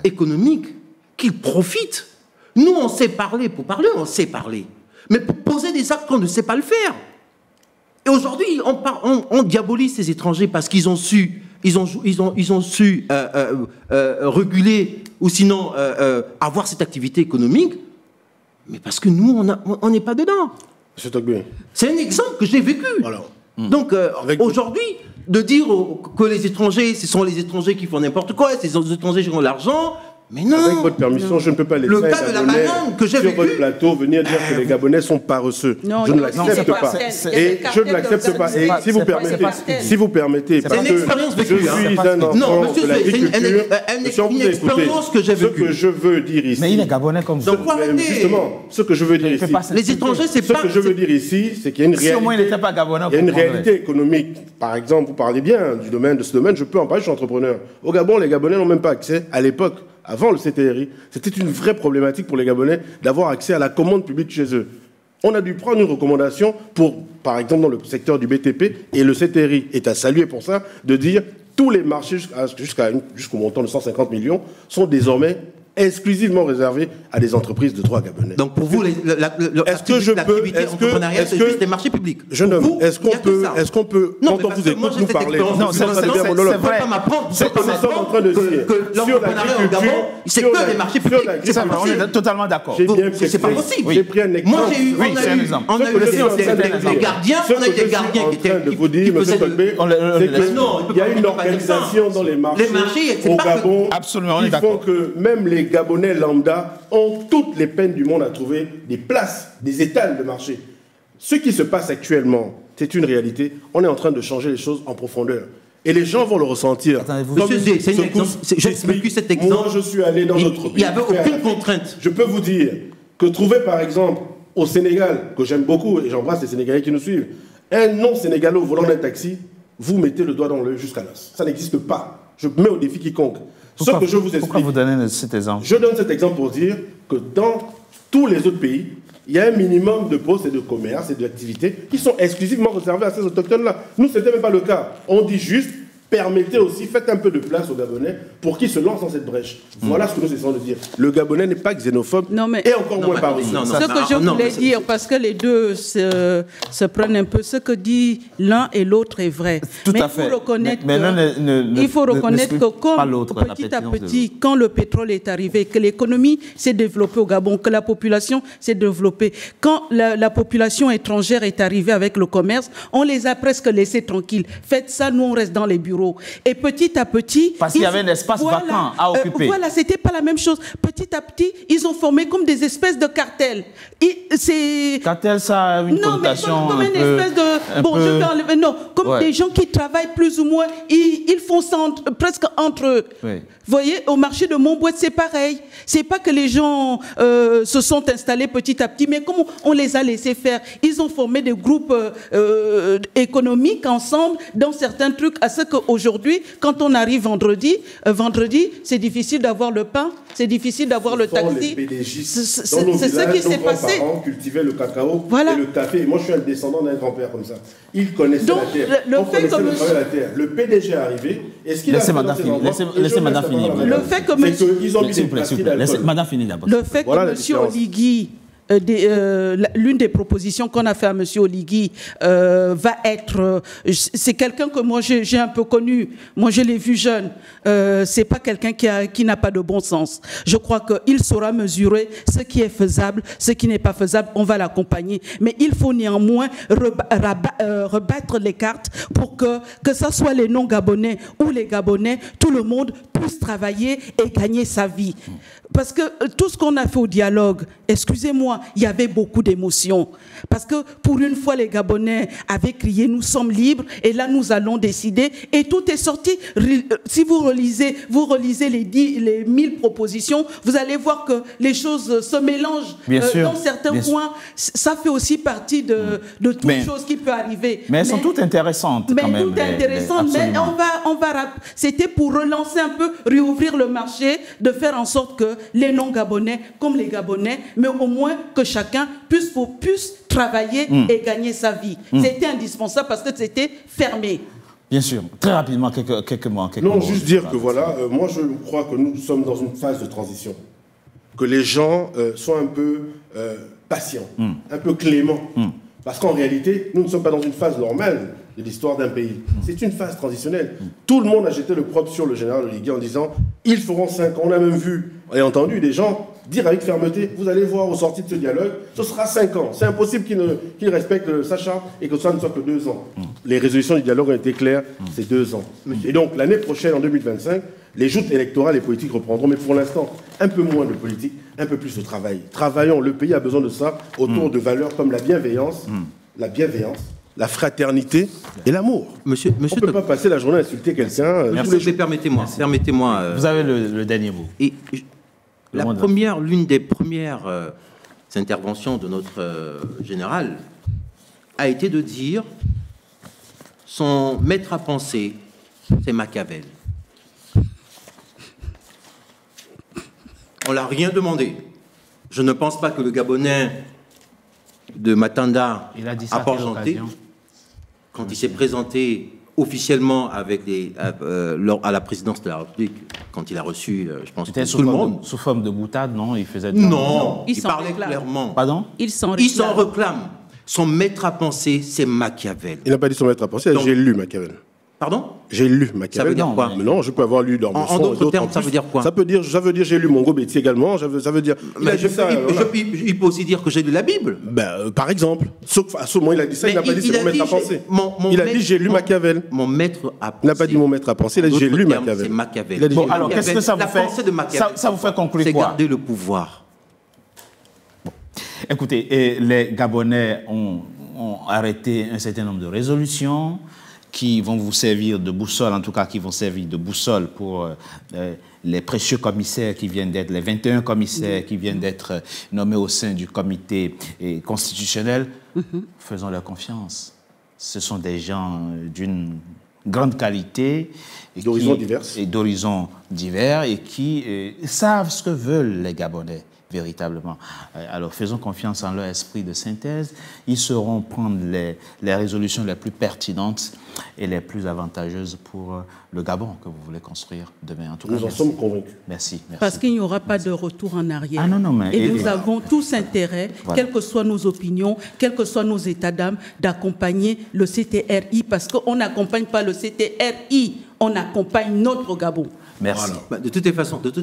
économique qu'ils profitent. Nous, on sait parler. Pour parler, on sait parler. Mais pour poser des actes, on ne sait pas le faire. Et aujourd'hui, on diabolise ces étrangers parce qu'ils ont su, réguler ou sinon avoir cette activité économique. Mais parce que nous, on n'est pas dedans. C'est un exemple que j'ai vécu. Voilà. Donc, aujourd'hui, de dire que les étrangers, ce sont les étrangers qui font n'importe quoi, c'est les étrangers qui ont l'argent, Mais non. Avec votre permission, je ne peux pas laisser le cas de la banane que j'ai sur vécu. votre plateau venir dire que les Gabonais sont paresseux. Non, je ne non, l'accepte c'est pas. pas- Et je ne l'accepte pas. Et si vous permettez, parce une que expérience je vécue, hein. suis un Non, enfant monsieur, de c'est l'agriculture, une expérience que j'ai ce vécue. que je veux dire ici. Mais il est Gabonais comme vous. Donc, quoi, arrêtez. Justement, ce que je veux dire ici. Les étrangers, c'est Ce pas... que je veux dire ici, c'est qu'il y a une Si au moins il réalité. n'était pas Gabonais, on Il y a une comprendrait. réalité économique. Par exemple, vous parlez bien de ce domaine, je peux en parler, je suis entrepreneur. Au Gabon, les Gabonais n'ont même pas accès, à l'époque, avant le CTRI, c'était une vraie problématique pour les Gabonais d'avoir accès à la commande publique chez eux. On a dû prendre une recommandation pour, par exemple, dans le secteur du BTP, et le CTRI est à saluer pour ça, de dire tous les marchés jusqu'au montant de 150 millions sont désormais exclusivement réservés à des entreprises de droit gabonais. Donc pour vous, l'activité entrepreneuriale, c'est juste des marchés publics. Jeune homme, est-ce qu'on peut, non, quand on vous écoute nous parler, c'est vrai. ce que nous sommes en train de dire que l'entrepreneuriat au Gabon, c'est que des marchés publics. C'est ça, on est totalement d'accord. C'est pas possible. J'ai pris un exemple. Moi, j'ai eu, on a eu des gardiens, on a eu des gardiens qui étaient... de vous dire, M. Tolbé, c'est qu'il y a une organisation dans les marchés au Gabon qui font que même les Gabonais lambda ont toutes les peines du monde à trouver des places, des étals de marché. Ce qui se passe actuellement, c'est une réalité. On est en train de changer les choses en profondeur. Et les gens vont le ressentir. Monsieur Zé, c'est un exemple. J'ai vécu cet exemple. Moi, je suis allé dans notre pays. Il n'y avait aucune contrainte. Je peux vous dire que trouver, par exemple, au Sénégal, que j'aime beaucoup, et j'embrasse les Sénégalais qui nous suivent, un non-Sénégalais au volant d'un taxi, vous mettez le doigt dans l'œil jusqu'à l'os. Ça n'existe pas. Je mets au défi quiconque. Pourquoi vous donnez cet exemple? Je donne cet exemple pour dire que dans tous les autres pays, il y a un minimum de postes et de commerces et d'activités qui sont exclusivement réservés à ces autochtones-là. Nous, ce n'était même pas le cas. On dit juste, permettez aussi, faites un peu de place aux Gabonais pour qu'ils se lancent dans cette brèche. Voilà ce que nous essayons de dire. Le Gabonais n'est pas xénophobe et encore moins paresseux. Ce que je voulais dire, parce que les deux se prennent un peu, ce que dit l'un et l'autre est vrai. Tout à fait. Il faut reconnaître que comme petit à petit, quand le pétrole est arrivé, que l'économie s'est développée au Gabon, que la population s'est développée, quand la population étrangère est arrivée avec le commerce, on les a presque laissés tranquilles. Faites ça, nous on reste dans les bureaux. Et petit à petit... Parce qu'il y avait un espace vacant à occuper. Voilà, c'était pas la même chose. Petit à petit, ils ont formé comme des espèces de cartels. Cartel, ça a une connotation comme une espèce de... Bon, je vais enlever... Non, comme des gens qui travaillent plus ou moins, ils font ça presque entre eux. Oui. Vous voyez, au marché de Montbouette, c'est pareil. C'est pas que les gens se sont installés petit à petit, mais comme on les a laissés faire, ils ont formé des groupes économiques ensemble dans certains trucs, à ce qu'aujourd'hui, quand on arrive vendredi, c'est difficile d'avoir le pain, c'est difficile d'avoir le taxi. C'est ce qui s'est passé. Nos grands-parents cultivaient le cacao et le café. Moi, je suis un descendant d'un grand-père comme ça. Il connaissait la terre. On connaissait le travail de la terre. Le PDG est arrivé. Laissez madame finir. Laissez madame finir. Le fait que monsieur... Madame finit d'abord. Le fait que monsieur Oligui... l'une des propositions qu'on a fait à M. Oligui va être... c'est quelqu'un que moi j'ai un peu connu. Moi je l'ai vu jeune. C'est pas quelqu'un qui n'a pas de bon sens. Je crois qu'il saura mesurer ce qui est faisable, ce qui n'est pas faisable. On va l'accompagner. Mais il faut néanmoins rebattre les cartes pour que ce soit les non-Gabonais ou les Gabonais, tout le monde puisse travailler et gagner sa vie. Parce que tout ce qu'on a fait au dialogue, excusez-moi, il y avait beaucoup d'émotions. Parce que pour une fois, les Gabonais avaient crié « Nous sommes libres » et là, nous allons décider. Et tout est sorti. Si vous relisez les 1000 propositions, vous allez voir que les choses se mélangent dans certains points. Ça fait aussi partie de toutes choses qui peuvent arriver. Mais elles sont toutes intéressantes quand même. Toutes intéressantes, mais c'était pour relancer un peu, réouvrir le marché, de faire en sorte que les non-Gabonais, comme les Gabonais, mais au moins que chacun puisse travailler et gagner sa vie. C'était indispensable parce que c'était fermé. Bien sûr. Très rapidement, quelques mots. Non, juste dire que voilà, moi je crois que nous sommes dans une phase de transition. Que les gens soient un peu patients, un peu cléments. Parce qu'en réalité, nous ne sommes pas dans une phase normale de l'histoire d'un pays. C'est une phase transitionnelle. Tout le monde a jeté le propre sur le général Oligui en disant « Ils feront 5 ans ». On a même vu et entendu des gens dire avec fermeté « Vous allez voir au sorti de ce dialogue, ce sera 5 ans. C'est impossible qu'il respecte sa charte et que ça ne soit que 2 ans. » Les résolutions du dialogue ont été claires, c'est 2 ans. Et donc, l'année prochaine, en 2025, Les joutes électorales et politiques reprendront, mais pour l'instant, un peu moins de politique, un peu plus de travail. Travaillons, le pays a besoin de ça, autour de valeurs comme la bienveillance, la fraternité et l'amour. Monsieur, on ne peut pas passer la journée à insulter quelqu'un. Permettez-moi. Vous avez le dernier mot. Et l'une des premières interventions de notre général a été de dire son maître à penser, c'est Machiavel. On l'a rien demandé. Je ne pense pas que le Gabonais de Matanda a Port-Gentil, quand il s'est présenté officiellement avec à la présidence de la République, quand il a reçu, je pense, tout le monde. Sous forme de boutade, non? Il faisait... Non, il parlait clairement. Pardon? Il s'en réclame. Son maître à penser, c'est Machiavel. Il n'a pas dit son maître à penser, j'ai lu Machiavel. Pardon? J'ai lu Machiavel. Ça veut dire quoi? Mais non, je peux avoir lu En d'autres termes, ça veut dire quoi? Ça veut dire j'ai lu Mongo Betty également. Ça veut dire. Il peut aussi dire que j'ai lu la Bible. Par exemple. Sauf à ce moment, il a dit ça, il n'a pas dit c'est mon maître à penser. Il a dit j'ai lu Machiavel. Mon maître à penser. Il n'a pas dit mon maître à penser, il a dit j'ai lu Machiavel. C'est Machiavel. Bon, alors qu'est-ce que ça vous fait? Ça vous fait conclure quoi? C'est garder le pouvoir. Écoutez, les Gabonais ont arrêté un certain nombre de résolutions qui vont vous servir de boussole, en tout cas qui vont servir de boussole pour les précieux commissaires qui viennent d'être, les 21 commissaires qui viennent d'être nommés au sein du comité constitutionnel. Faisons-leur confiance. Ce sont des gens d'une grande qualité et d'horizons divers et qui savent ce que veulent les Gabonais. Véritablement. Alors faisons confiance en leur esprit de synthèse. Ils sauront prendre les résolutions les plus pertinentes et les plus avantageuses pour le Gabon que vous voulez construire demain. En tout cas, nous en sommes convaincus. Merci. Parce qu'il n'y aura pas de retour en arrière. Ah non, mais et nous avons tous intérêt, quelles que soient nos opinions, quels que soient nos états d'âme, d'accompagner le CTRI parce qu'on n'accompagne pas le CTRI, on accompagne notre Gabon. Merci. De toutes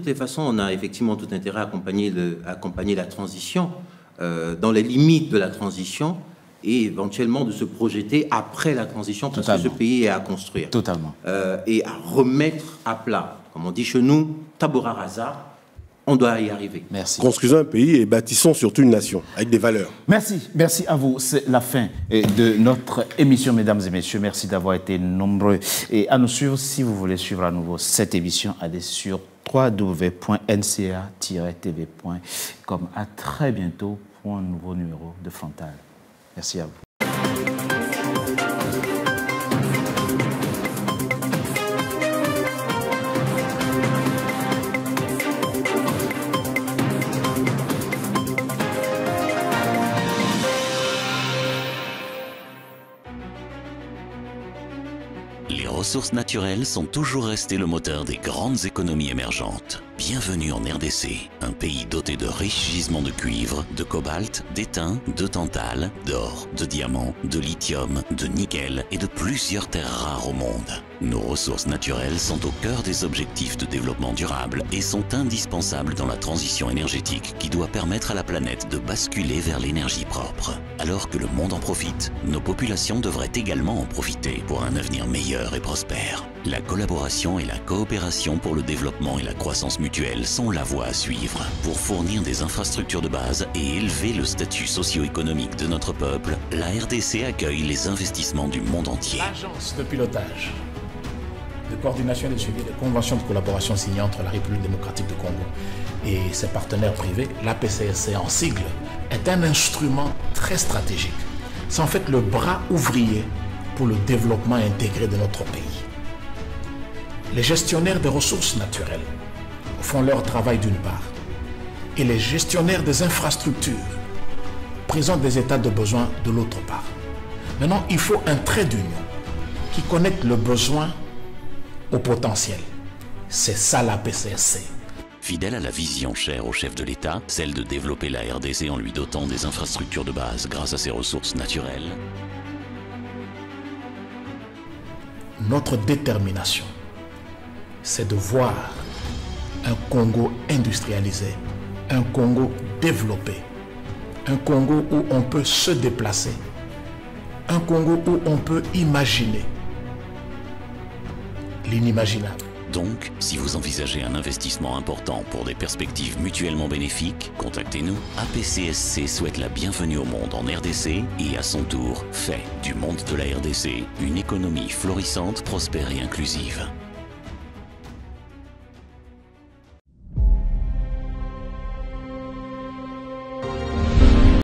les façons, on a effectivement tout intérêt à accompagner la transition dans les limites de la transition et éventuellement de se projeter après la transition parce que ce pays est à construire. Totalement. Et à remettre à plat. Comme on dit chez nous, tabora rasa, on doit y arriver. Merci. Construisons un pays et bâtissons surtout une nation avec des valeurs. Merci à vous. C'est la fin de notre émission, mesdames et messieurs. Merci d'avoir été nombreux et à nous suivre. Si vous voulez suivre à nouveau cette émission, allez sur www.nca-tv.com. À très bientôt pour un nouveau numéro de Frontal. Merci à vous. Les ressources naturelles sont toujours restées le moteur des grandes économies émergentes. Bienvenue en RDC, un pays doté de riches gisements de cuivre, de cobalt, d'étain, de tantale, d'or, de diamants, de lithium, de nickel et de plusieurs terres rares au monde. Nos ressources naturelles sont au cœur des objectifs de développement durable et sont indispensables dans la transition énergétique qui doit permettre à la planète de basculer vers l'énergie propre. Alors que le monde en profite, nos populations devraient également en profiter pour un avenir meilleur et prospère. La collaboration et la coopération pour le développement et la croissance mutuelle sont la voie à suivre. Pour fournir des infrastructures de base et élever le statut socio-économique de notre peuple, la RDC accueille les investissements du monde entier. L'agence de pilotage, de coordination et de suivi des conventions de collaboration signées entre la République démocratique du Congo et ses partenaires privés, l'APCSC en sigle, est un instrument très stratégique. C'est en fait le bras ouvrier pour le développement intégré de notre pays. Les gestionnaires des ressources naturelles font leur travail d'une part et les gestionnaires des infrastructures présentent des états de besoin de l'autre part. Maintenant, il faut un trait d'union qui connecte le besoin au potentiel. C'est ça la PCSC. Fidèle à la vision chère au chef de l'État, celle de développer la RDC en lui dotant des infrastructures de base grâce à ses ressources naturelles, notre détermination, c'est de voir un Congo industrialisé, un Congo développé, un Congo où on peut se déplacer, un Congo où on peut imaginer l'inimaginable. Donc, si vous envisagez un investissement important pour des perspectives mutuellement bénéfiques, contactez-nous. APCSC souhaite la bienvenue au monde en RDC et à son tour fait du monde de la RDC une économie florissante, prospère et inclusive.